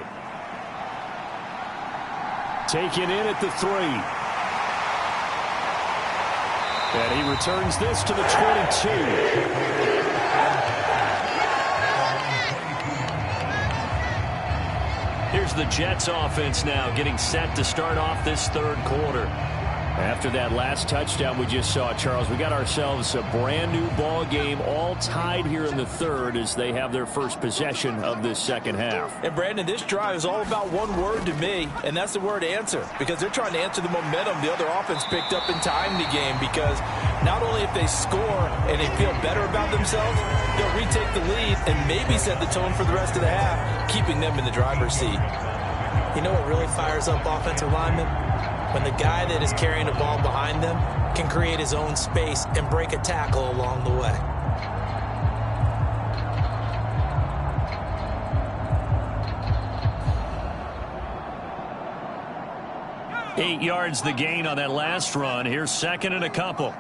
Taken in at the 3. And he returns this to the 22. Here's the Jets offense now getting set to start off this third quarter. After that last touchdown we just saw, Charles, we got ourselves a brand new ball game, all tied here in the third as they have their first possession of this second half. And Brandon, this drive is all about one word to me, and that's the word answer, because they're trying to answer the momentum the other offense picked up in tying the game, because not only if they score and they feel better about themselves, they'll retake the lead and maybe set the tone for the rest of the half, keeping them in the driver's seat. You know what really fires up offensive linemen? When the guy that is carrying the ball behind them can create his own space and break a tackle along the way. Eight yards the gain on that last run. Here's second and a couple.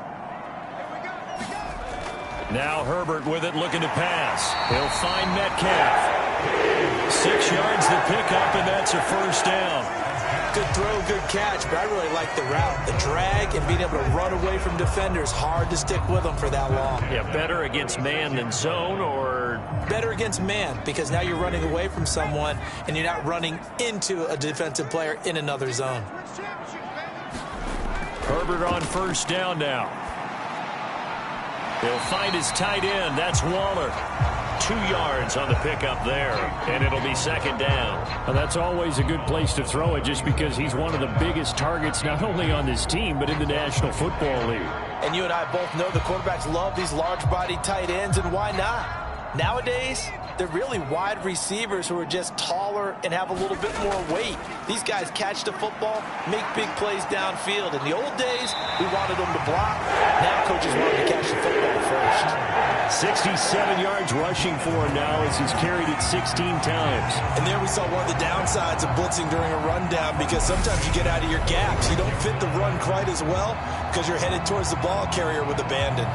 Now Herbert with it, looking to pass. He'll find Metcalf. 6 yards the pickup, and that's a first down. Good throw, good catch, but I really like the route. The drag and being able to run away from defenders, hard to stick with them for that long. Yeah, better against man than zone, or? Better against man, because now you're running away from someone and you're not running into a defensive player in another zone. Herbert on first down now. He'll find his tight end. That's Waller. 2 yards on the pickup there, and it'll be second down. Well, that's always a good place to throw it, just because he's one of the biggest targets not only on this team but in the National Football League. And you and I both know the quarterbacks love these large-bodied tight ends, and why not? Nowadays, they're really wide receivers who are just taller and have a little bit more weight. These guys catch the football, make big plays downfield. In the old days, we wanted them to block. Now coaches want them to catch the football first. 67 yards rushing for him now as he's carried it 16 times. And there we saw one of the downsides of blitzing during a rundown, because sometimes you get out of your gaps. You don't fit the run quite as well because you're headed towards the ball carrier with abandon.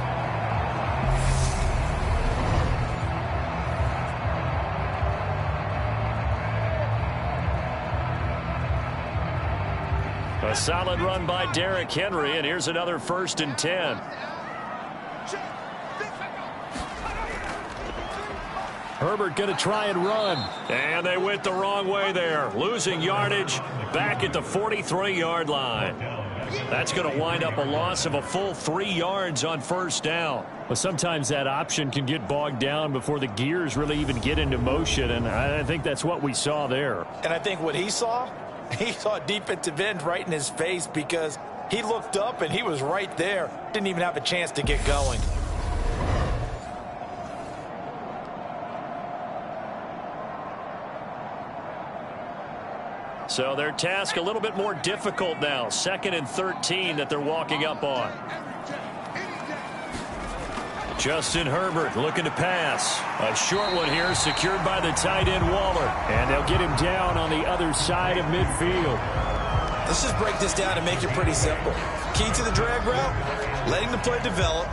A solid run by Derrick Henry, and here's another 1st and 10. Herbert going to try and run. And they went the wrong way there. Losing yardage back at the 43-yard line. That's going to wind up a loss of a full 3 yards on first down. Well, sometimes that option can get bogged down before the gears really even get into motion, and I think that's what we saw there. And I think what he saw a defensive end right in his face, because he looked up and he was right there. Didn't even have a chance to get going. So their task a little bit more difficult now. 2nd and 13 that they're walking up on. Justin Herbert looking to pass. A short one here secured by the tight end Waller. And they'll get him down on the other side of midfield. Let's just break this down and make it pretty simple. Key to the drag route, letting the play develop,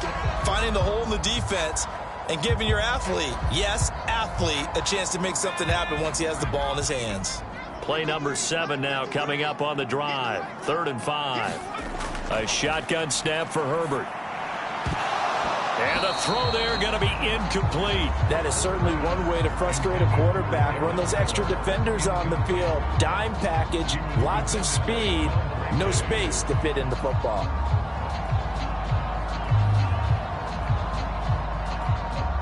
finding the hole in the defense, and giving your athlete, yes, athlete, a chance to make something happen once he has the ball in his hands. Play number 7 now coming up on the drive. 3rd and 5. A shotgun snap for Herbert. And a throw there going to be incomplete. That is certainly one way to frustrate a quarterback. Run those extra defenders on the field. Dime package, lots of speed, no space to fit in the football.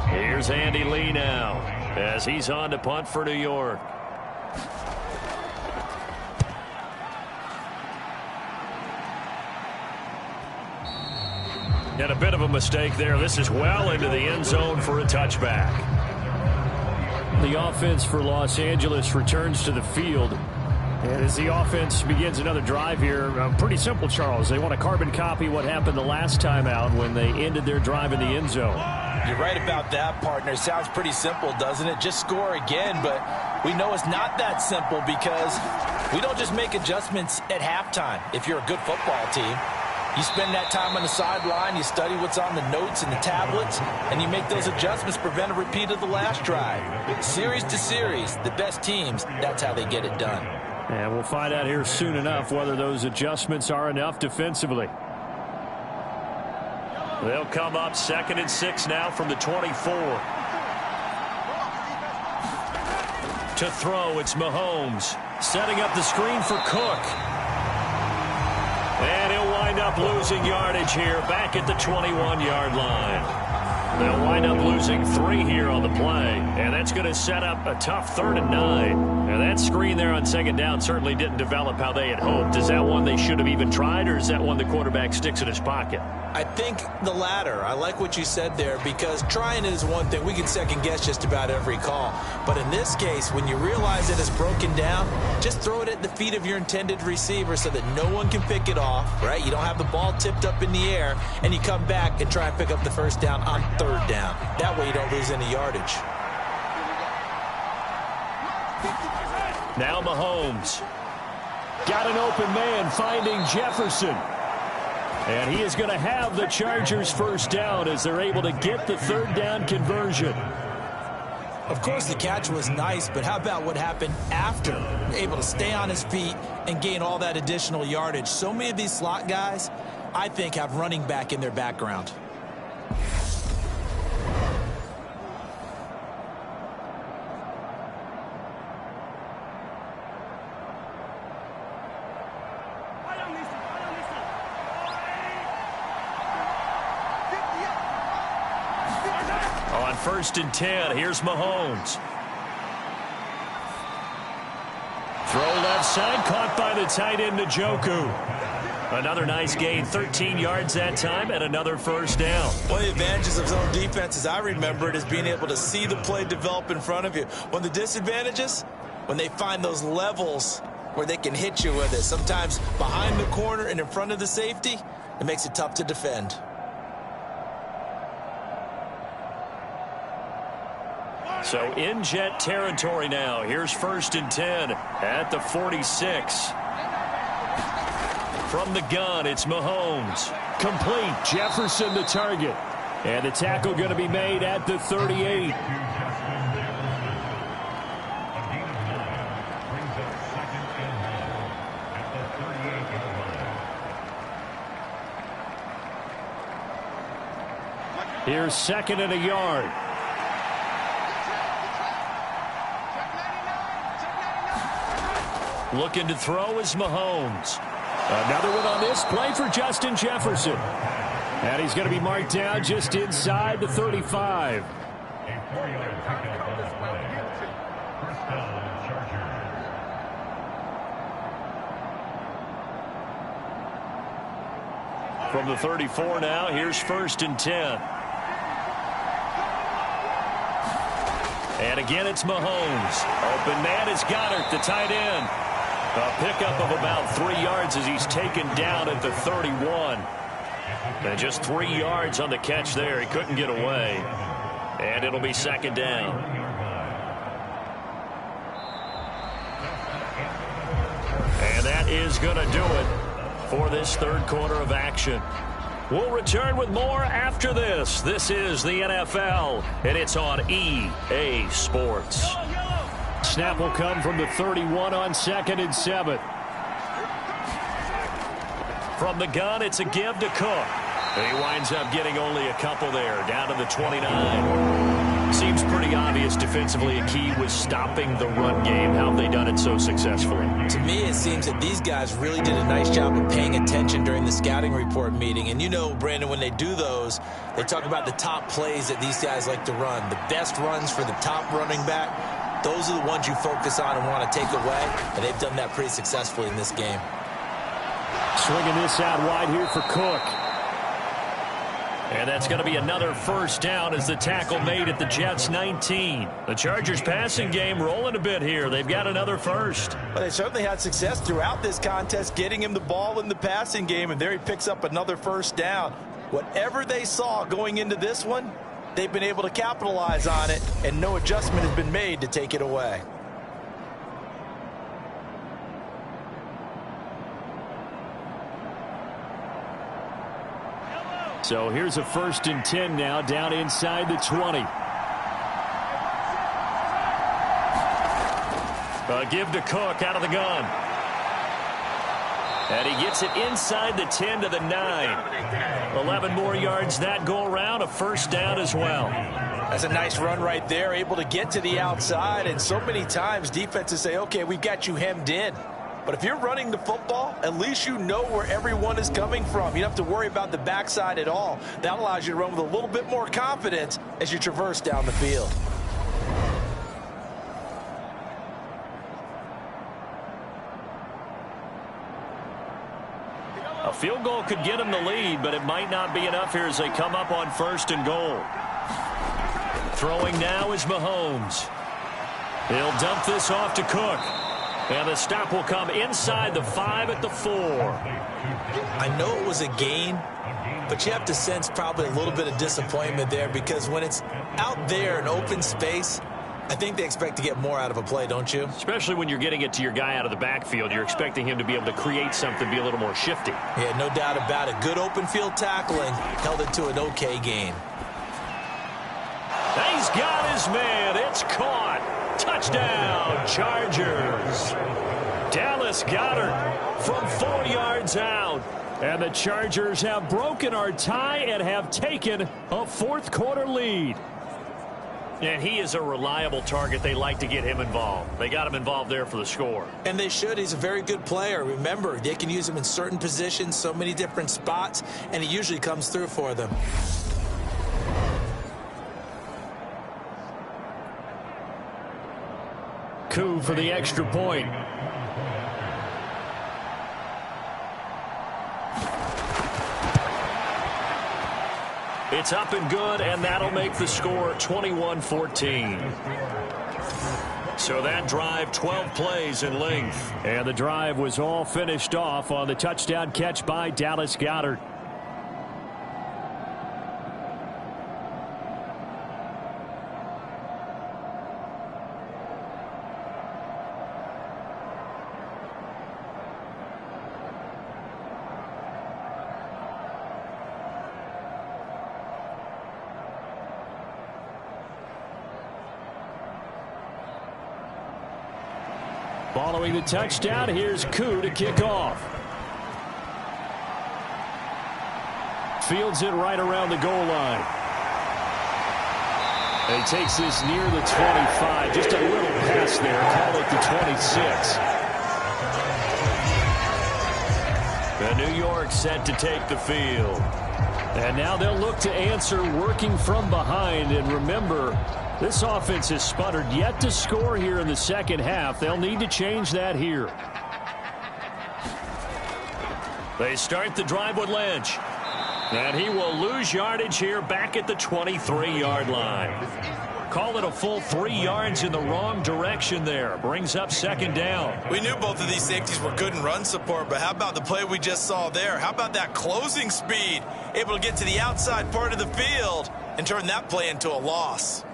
Here's Andy Lee now as he's on to punt for New York. And a bit of a mistake there. This is well into the end zone for a touchback. The offense for Los Angeles returns to the field. And as the offense begins another drive here, pretty simple, Charles. They want to carbon copy what happened the last time out when they ended their drive in the end zone. You're right about that, partner. Sounds pretty simple, doesn't it? Just score again, but we know it's not that simple because we don't just make adjustments at halftime if you're a good football team. You spend that time on the sideline, you study what's on the notes and the tablets, and you make those adjustments, prevent a repeat of the last drive. Series to series, the best teams, that's how they get it done. And we'll find out here soon enough whether those adjustments are enough defensively. They'll come up 2nd and 6 now from the 24. To throw, it's Mahomes. Setting up the screen for Cook. And he'll wind up losing yardage here back at the 21-yard line. They'll wind up losing 3 here on the play, and that's going to set up a tough 3rd and 9. And that screen there on 2nd down certainly didn't develop how they had hoped. Is that one they should have even tried, or is that one the quarterback sticks in his pocket? I think the latter. I like what you said there because trying it is one thing. We can second guess just about every call. But in this case, when you realize it is broken down, just throw it at the feet of your intended receiver so that no one can pick it off, right? You don't have the ball tipped up in the air, and you come back and try and pick up the 1st down on 3rd down. That way you don't lose any yardage. Now Mahomes. Got an open man finding Jefferson. And he is going to have the Chargers 1st down as they're able to get the 3rd down conversion. Of course, the catch was nice, but how about what happened after? Able to stay on his feet and gain all that additional yardage. So many of these slot guys, I think, have running back in their background. On 1st and 10, here's Mahomes. Throw left side, caught by the tight end Njoku. Another nice gain, 13 yards that time, and another 1st down. One of the advantages of zone defense, as I remember it, is being able to see the play develop in front of you. One of the disadvantages, when they find those levels where they can hit you with it. Sometimes behind the corner and in front of the safety, it makes it tough to defend. So in Jet territory now. Here's 1st and 10 at the 46. From the gun, it's Mahomes. Complete. Jefferson the target. And the tackle going to be made at the 38. Here's 2nd and a yard. Looking to throw is Mahomes. Another one on this play for Justin Jefferson. And he's going to be marked down just inside the 35. From the 34 now, here's 1st and 10. And again, it's Mahomes. Open man is Goddard, the tight end. A pickup of about 3 yards as he's taken down at the 31. And just 3 yards on the catch there. He couldn't get away. And it'll be second down. And that is going to do it for this third quarter of action. We'll return with more after this. This is the NFL, and it's on EA Sports. Snap will come from the 31 on 2nd and 7. From the gun, it's a give to Cook. And he winds up getting only a couple there, down to the 29. Seems pretty obvious defensively a key was stopping the run game. How have they done it so successfully? To me, it seems that these guys really did a nice job of paying attention during the scouting report meeting. And you know, Brandon, when they do those, they talk about the top plays that these guys like to run. The best runs for the top running back, those are the ones you focus on and want to take away. And they've done that pretty successfully in this game. Swinging this out wide here for Cook. And that's going to be another first down as the tackle made at the Jets' 19. The Chargers' passing game rolling a bit here. They've got another first. Well, they certainly had success throughout this contest, getting him the ball in the passing game, and there he picks up another first down. Whatever they saw going into this one, they've been able to capitalize on it, and no adjustment has been made to take it away. So here's a 1st and 10 now, down inside the 20. A give to Cook out of the gun. And he gets it inside the 10 to the 9. 11 more yards that go around, a first down as well. That's a nice run right there, able to get to the outside. And so many times defenses say, okay, we've got you hemmed in. But if you're running the football, at least you know where everyone is coming from. You don't have to worry about the backside at all. That allows you to run with a little bit more confidence as you traverse down the field. A field goal could get them the lead, but it might not be enough here as they come up on 1st and goal. Throwing now is Mahomes. He'll dump this off to Cook. And the stop will come inside the 5 at the 4. I know it was a gain, but you have to sense probably a little bit of disappointment there because when it's out there in open space, I think they expect to get more out of a play, don't you? Especially when you're getting it to your guy out of the backfield. You're expecting him to be able to create something, be a little more shifty. Yeah, no doubt about it. Good open field tackling, held it to an okay gain. He's got his man. It's caught. Touchdown, Chargers. Dallas Goedert from 4 yards out. And the Chargers have broken our tie and have taken a fourth quarter lead. And he is a reliable target. They like to get him involved. They got him involved there for the score. And they should. He's a very good player. Remember, they can use him in certain positions, so many different spots, and he usually comes through for them. Coup for the extra point. It's up and good, and that'll make the score 21-14. So that drive, 12 plays in length. And the drive was all finished off on the touchdown catch by Dallas Goedert. Following the touchdown, here's Koo to kick off. Fields it right around the goal line. And he takes this near the 25. Just a little pass there. Call it the 26. The New York set to take the field. And now they'll look to answer working from behind. And remember, this offense has sputtered yet to score here in the second half. They'll need to change that here. They start the drive with Lynch. And he will lose yardage here back at the 23-yard line. Call it a full 3 yards in the wrong direction there. Brings up second down. We knew both of these safeties were good in run support, but how about the play we just saw there? How about that closing speed? Able to get to the outside part of the field and turn that play into a loss.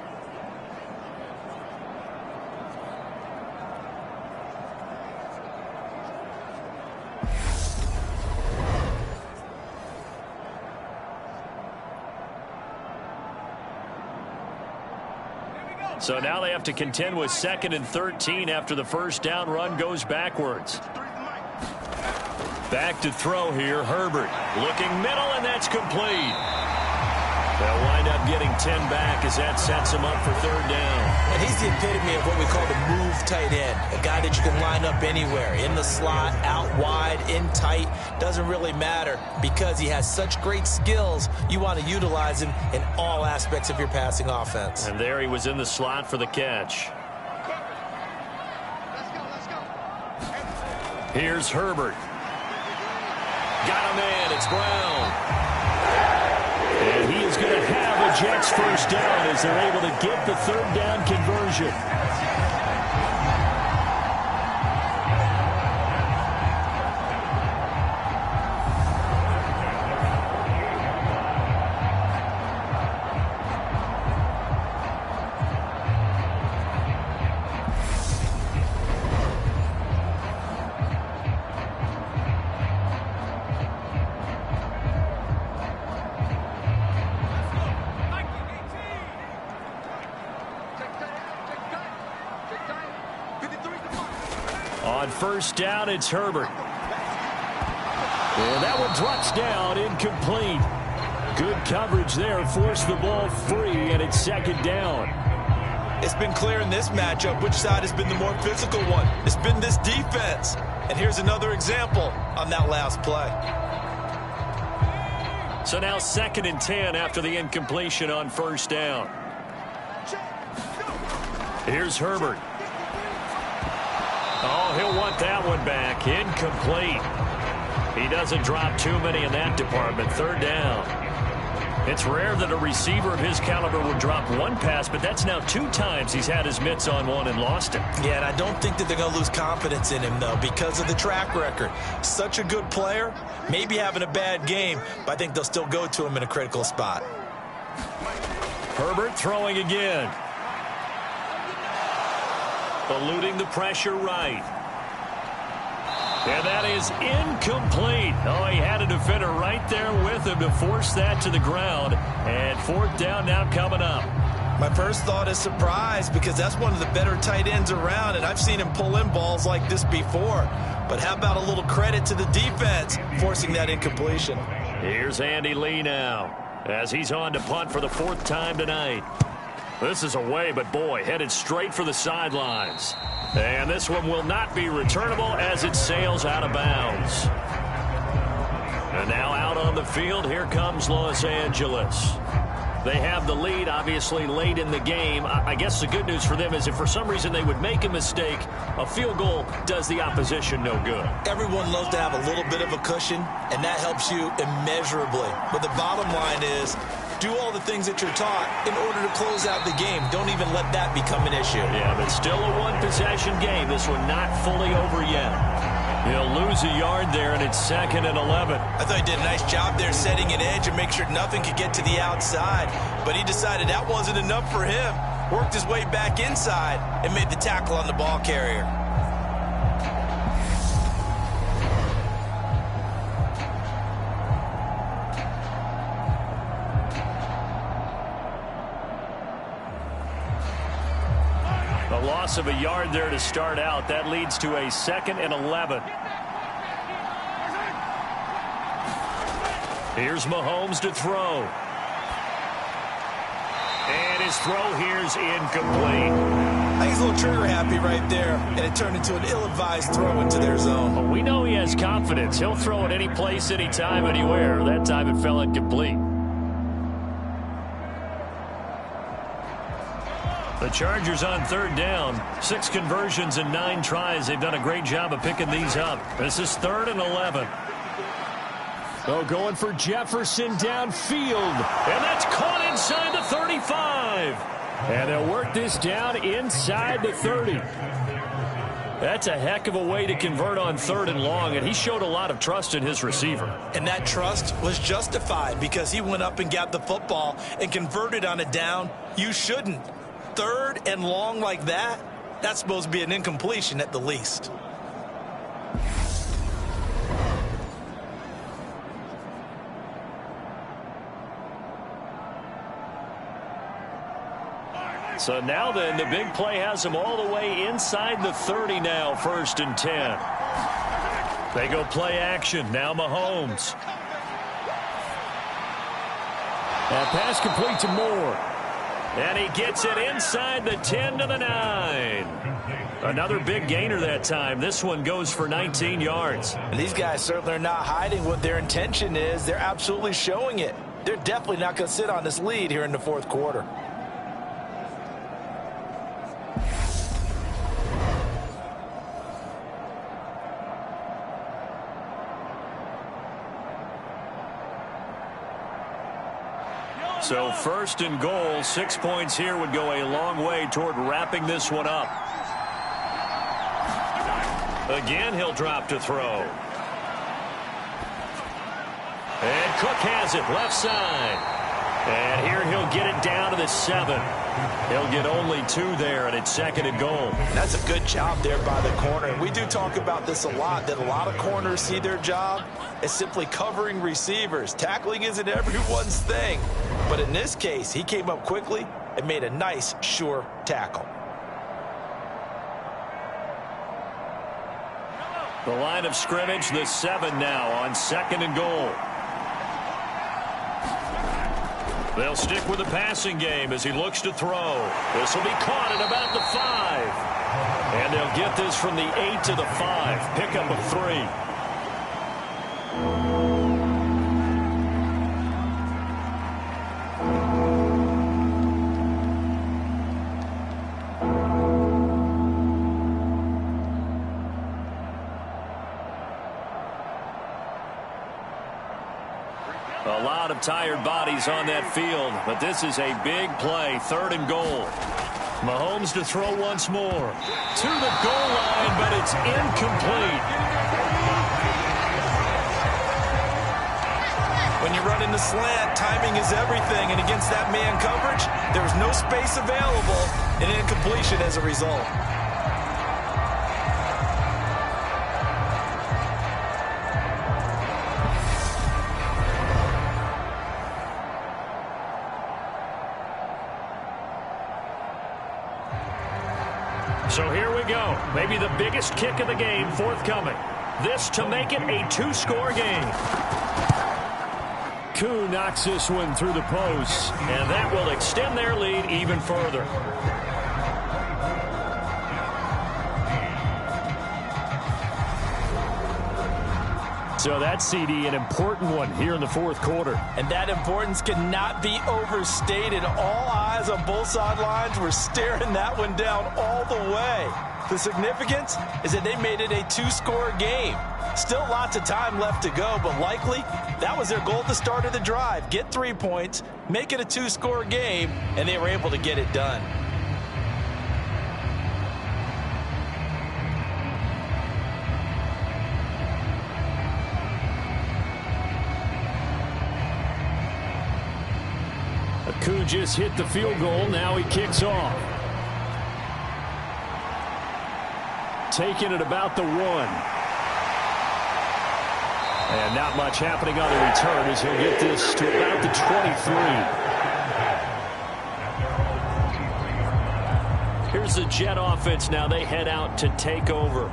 So now they have to contend with 2nd and 13 after the first down run goes backwards. Back to throw here, Herbert. Looking middle, and that's complete. They'll wind up getting 10 back as that sets him up for 3rd down. And he's the epitome of what we call the move tight end. A guy that you can line up anywhere. In the slot, out wide, in tight. Doesn't really matter because he has such great skills. You want to utilize him in all aspects of your passing offense. And there he was in the slot for the catch. Here's Herbert. Got him in. It's Brown. And he is going to have a Jets first down as they're able to get the 3rd down conversion. On first down, it's Herbert. And that one drops down, incomplete. Good coverage there, forced the ball free, and it's 2nd down. It's been clear in this matchup which side has been the more physical one. It's been this defense. And here's another example on that last play. So now 2nd and 10 after the incompletion on first down. Here's Herbert. Oh, he'll want that one back. Incomplete. He doesn't drop too many in that department. 3rd down. It's rare that a receiver of his caliber would drop one pass, but that's now 2 times he's had his mitts on one and lost it. Yeah, and I don't think that they're going to lose confidence in him, though, because of the track record. Such a good player, maybe having a bad game, but I think they'll still go to him in a critical spot. Herbert throwing again. Eluding the pressure right. And that is incomplete. Oh, he had a defender right there with him to force that to the ground. And 4th down now coming up. My first thought is surprise because that's one of the better tight ends around, and I've seen him pull in balls like this before. But how about a little credit to the defense forcing that incompletion? Here's Andy Lee now as he's on to punt for the 4th time tonight. This is away, but boy, headed straight for the sidelines. And this one will not be returnable as it sails out of bounds. And now out on the field, here comes Los Angeles. They have the lead, obviously, late in the game. I guess the good news for them is if for some reason they would make a mistake, a field goal does the opposition no good. Everyone loves to have a little bit of a cushion, and that helps you immeasurably. But the bottom line is, do all the things that you're taught in order to close out the game. Don't even let that become an issue. Yeah, but still a one-possession game. This one not fully over yet. He'll lose a yard there, and it's 2nd and 11. I thought he did a nice job there setting an edge and make sure nothing could get to the outside. But he decided that wasn't enough for him. Worked his way back inside and made the tackle on the ball carrier. A loss of a yard there to start out. That leads to a 2nd and 11. Here's Mahomes to throw. And his throw here's incomplete. I think he's a little trigger happy right there, and it turned into an ill-advised throw into their zone. Well, we know he has confidence. He'll throw it any place, anytime, anywhere. That time it fell incomplete. The Chargers on 3rd down. 6 conversions and 9 tries. They've done a great job of picking these up. This is 3rd and 11. Oh, going for Jefferson downfield. And that's caught inside the 35. And they'll work this down inside the 30. That's a heck of a way to convert on 3rd and long, and he showed a lot of trust in his receiver. And that trust was justified because he went up and got the football and converted on a down you shouldn't. 3rd and long like that, that's supposed to be an incompletion at the least. So now then, the big play has them all the way inside the 30 now, 1st and 10. They go play action. Now Mahomes. That pass complete to Moore. And he gets it inside the 10 to the 9. Another big gainer that time. This one goes for 19 yards. And these guys certainly are not hiding what their intention is. They're absolutely showing it. They're definitely not going to sit on this lead here in the 4th quarter. So 1st and goal, 6 points here would go a long way toward wrapping this one up. Again, he'll drop to throw. And Cook has it, left side. And here he'll get it down to the 7. He'll get only 2 there, and it's 2nd and goal. That's a good job there by the corner. And we do talk about this a lot, that a lot of corners see their job as simply covering receivers. Tackling isn't everyone's thing. But in this case, he came up quickly and made a nice, sure tackle. The line of scrimmage, the 7 now on 2nd and goal. They'll stick with the passing game as he looks to throw. This will be caught at about the 5. And they'll get this from the 8 to the 5. Pickup of 3. A lot of tired bodies on that field, but this is a big play, 3rd and goal. Mahomes to throw once more. To the goal line, but it's incomplete. When you run in the slant, timing is everything, and against that man coverage, there was no space available, and incompletion as a result. So here we go. Maybe the biggest kick of the game forthcoming. This to make it a 2-score game. Koo knocks this one through the post, and that will extend their lead even further. So that CD, an important one here in the 4th quarter. And that importance cannot be overstated. All eyes on both sidelines were staring that one down all the way. The significance is that they made it a 2-score game. Still lots of time left to go, but likely that was their goal at the start of the drive. Get 3 points, make it a 2-score game, and they were able to get it done. Koo just hit the field goal. Now he kicks off. Taking it about the 1. And not much happening on the return as he'll get this to about the 23. Here's the Jet offense now. They head out to take over.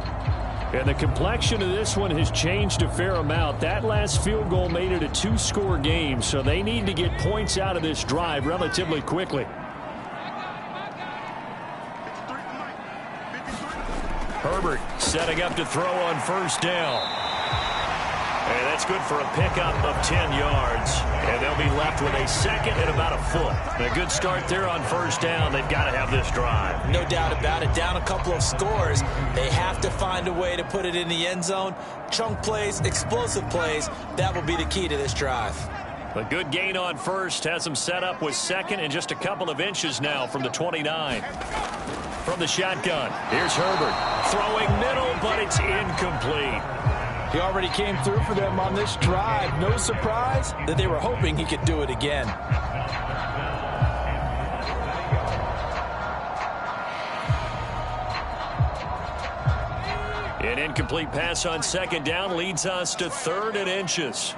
And the complexion of this one has changed a fair amount. That last field goal made it a 2-score game, so they need to get points out of this drive relatively quickly. Herbert setting up to throw on 1st down. And that's good for a pickup of 10 yards. And they'll be left with a 2nd and about a foot. A good start there on 1st down. They've got to have this drive. No doubt about it. Down a couple of scores. They have to find a way to put it in the end zone. Chunk plays, explosive plays. That will be the key to this drive. A good gain on first has him set up with second and just a couple of inches now from the 29. From the shotgun, here's Herbert. Throwing middle, but it's incomplete. He already came through for them on this drive. No surprise that they were hoping he could do it again. An incomplete pass on second down leads us to 3rd and inches.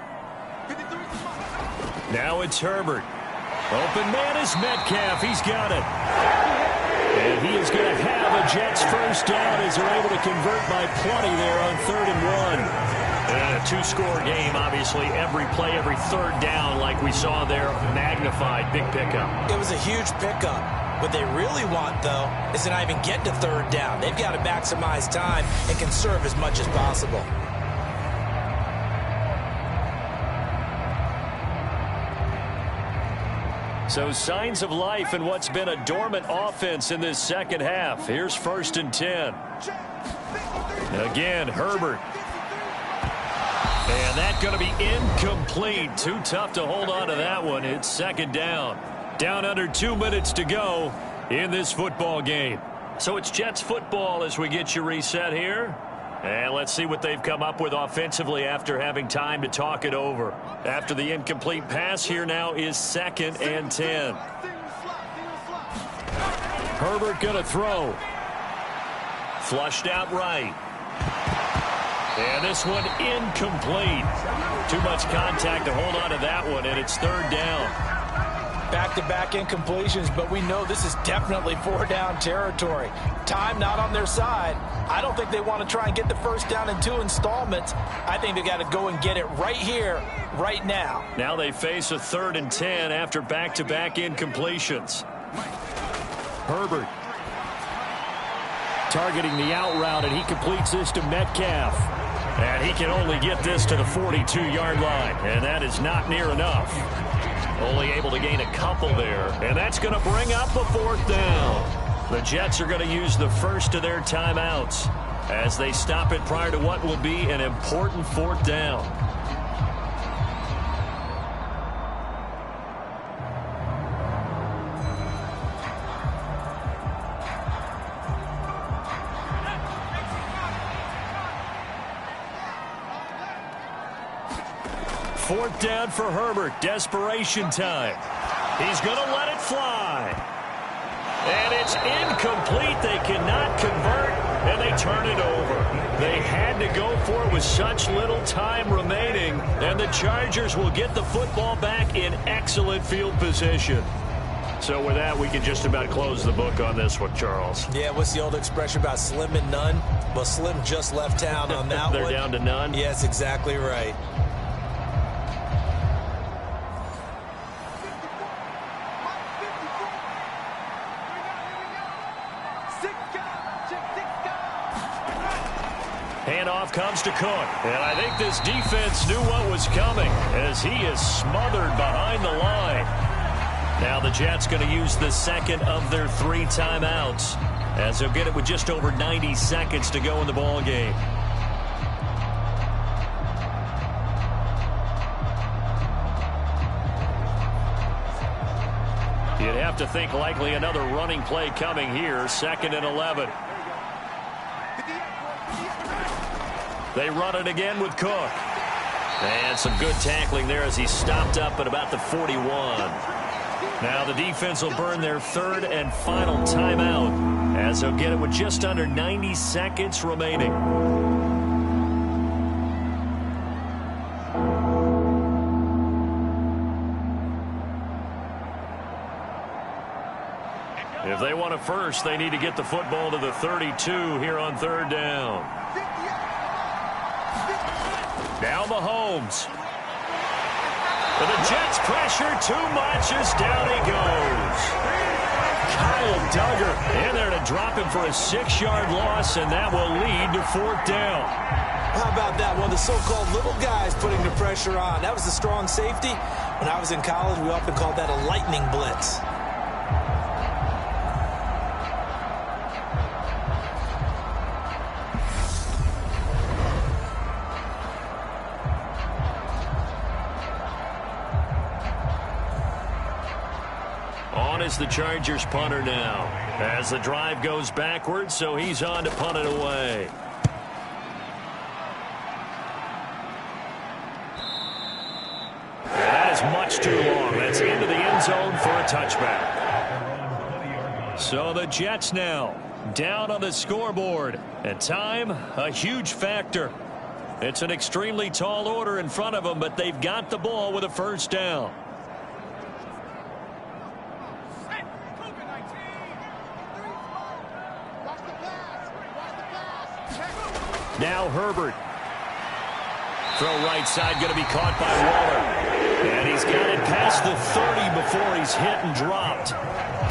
Now it's Herbert. Open man is Metcalf. He's got it. And he is going to have a Jets first down as they're able to convert by plenty there on 3rd and 1. And a 2-score game, obviously. Every play, every third down, like we saw there, magnified. Big pickup. It was a huge pickup. What they really want, though, is to not even get to 3rd down. They've got to maximize time and conserve as much as possible. So signs of life in what's been a dormant offense in this second half. Here's 1st and 10. Again, Herbert. And that's going to be incomplete. Too tough to hold on to that one. It's 2nd down. Down under 2 minutes to go in this football game. So it's Jets football as we get you reset here. And let's see what they've come up with offensively after having time to talk it over. After the incomplete pass, here now is 2nd and 10. Herbert going to throw. Flushed out right. And this one incomplete. Too much contact to hold on to that one, and it's 3rd down. Back-to-back incompletions, but we know this is definitely 4-down territory. Time not on their side. I don't think they want to try and get the first down in 2 installments. I think they got to go and get it right here, right now. Now they face a 3rd and 10 after back-to-back incompletions. Herbert targeting the out route, and he completes this to Metcalf. And he can only get this to the 42-yard line, and that is not near enough. Only able to gain a couple there, and that's going to bring up a 4th down. The Jets are going to use the first of their timeouts as they stop it prior to what will be an important 4th down. Fourth down for Herbert. Desperation time. He's going to let it fly. And it's incomplete. They cannot convert, and they turn it over. They had to go for it with such little time remaining, and the Chargers will get the football back in excellent field position. So with that, we can just about close the book on this one, Charles. Yeah, what's the old expression about slim and none? Well, Slim just left town on that They're one. They're down to none? Yes, exactly right. Handoff comes to Cook. And I think this defense knew what was coming as he is smothered behind the line. Now the Jets going to use the second of their 3 timeouts as they'll get it with just over 90 seconds to go in the ball game. You'd have to think likely another running play coming here. 2nd and 11. They run it again with Cook. And some good tackling there as he stopped up at about the 41. Now the defense will burn their 3rd and final timeout as they'll get it with just under 90 seconds remaining. If they want a first, they need to get the football to the 32 here on 3rd down. Now Mahomes. But the Jets pressure too much as down he goes. Kyle Duggar in there to drop him for a 6-yard loss, and that will lead to 4th down. How about that? One of the so-called little guys putting the pressure on. That was the strong safety. When I was in college, we often called that a lightning blitz. is the Chargers punter now. As the drive goes backwards, so he's on to punt it away. That is much too long. That's into the end zone for a touchback. So the Jets now down on the scoreboard. And time, a huge factor. It's an extremely tall order in front of them, but they've got the ball with a first down. Now Herbert. Throw right side, going to be caught by Waller. And he's got it past the 30 before he's hit and dropped.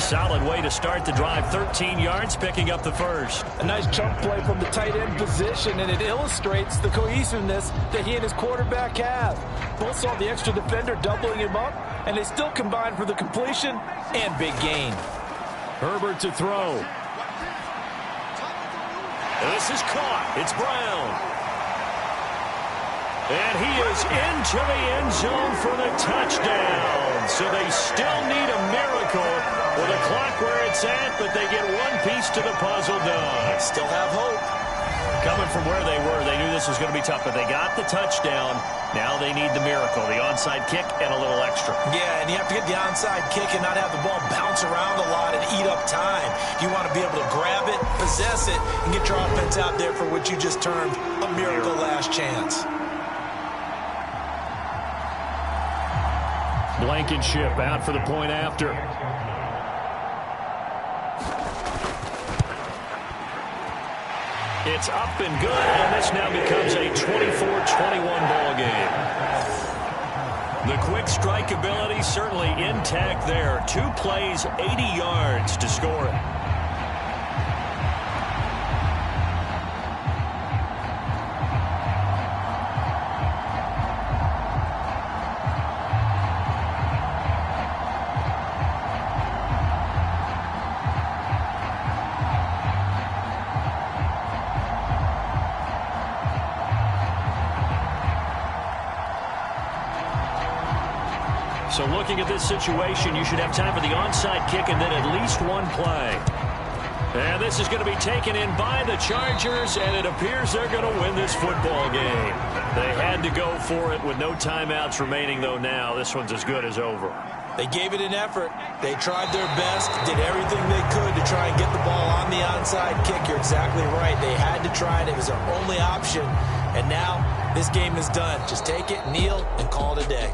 Solid way to start the drive. 13 yards, picking up the first. A nice chunk play from the tight end position, and it illustrates the cohesiveness that he and his quarterback have. Both saw the extra defender doubling him up, and they still combined for the completion and big gain. Herbert to throw. This is caught. It's Brown. And he is into the end zone for the touchdown. So they still need a miracle with the clock where it's at, but they get one piece to the puzzle done. Still have hope. Coming from where they were, they knew this was going to be tough, but they got the touchdown. Now they need the miracle, the onside kick and a little extra. Yeah, and you have to get the onside kick and not have the ball bounce around a lot and eat up time. You want to be able to grab it, possess it, and get your offense out there for what you just termed a miracle last chance. Blankenship out for the point after. It's up and good, and this now becomes a 24-21 ball game. The quick strike ability certainly intact there. 2 plays, 80 yards to score it. So looking at this situation, you should have time for the onside kick and then at least one play. And this is going to be taken in by the Chargers, and it appears they're going to win this football game. They had to go for it with no timeouts remaining, though now this one's as good as over. They gave it an effort. They tried their best, did everything they could to try and get the ball on the onside kick. You're exactly right. They had to try it. It was their only option. And now this game is done. Just take it, kneel, and call it a day.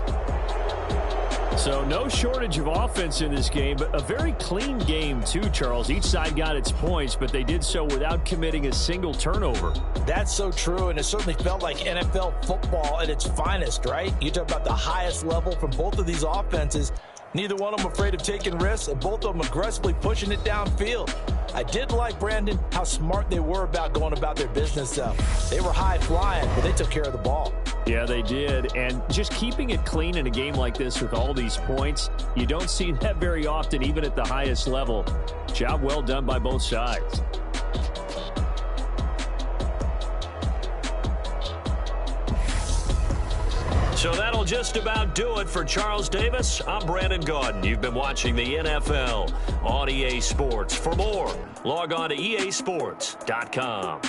So no shortage of offense in this game, but a very clean game too, Charles. Each side got its points, but they did so without committing a single turnover. That's so true, and it certainly felt like NFL football at its finest, right? You talk about the highest level from both of these offenses. Neither one of them afraid of taking risks, and both of them aggressively pushing it downfield. I did like, Brandon, how smart they were about going about their business, though. They were high-flying, but they took care of the ball. Yeah, they did. And just keeping it clean in a game like this with all these points, you don't see that very often, even at the highest level. Job well done by both sides. So that'll just about do it for Charles Davis. I'm Brandon Gaudin. You've been watching the NFL on EA Sports. For more, log on to easports.com.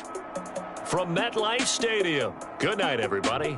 From MetLife Stadium, good night, everybody.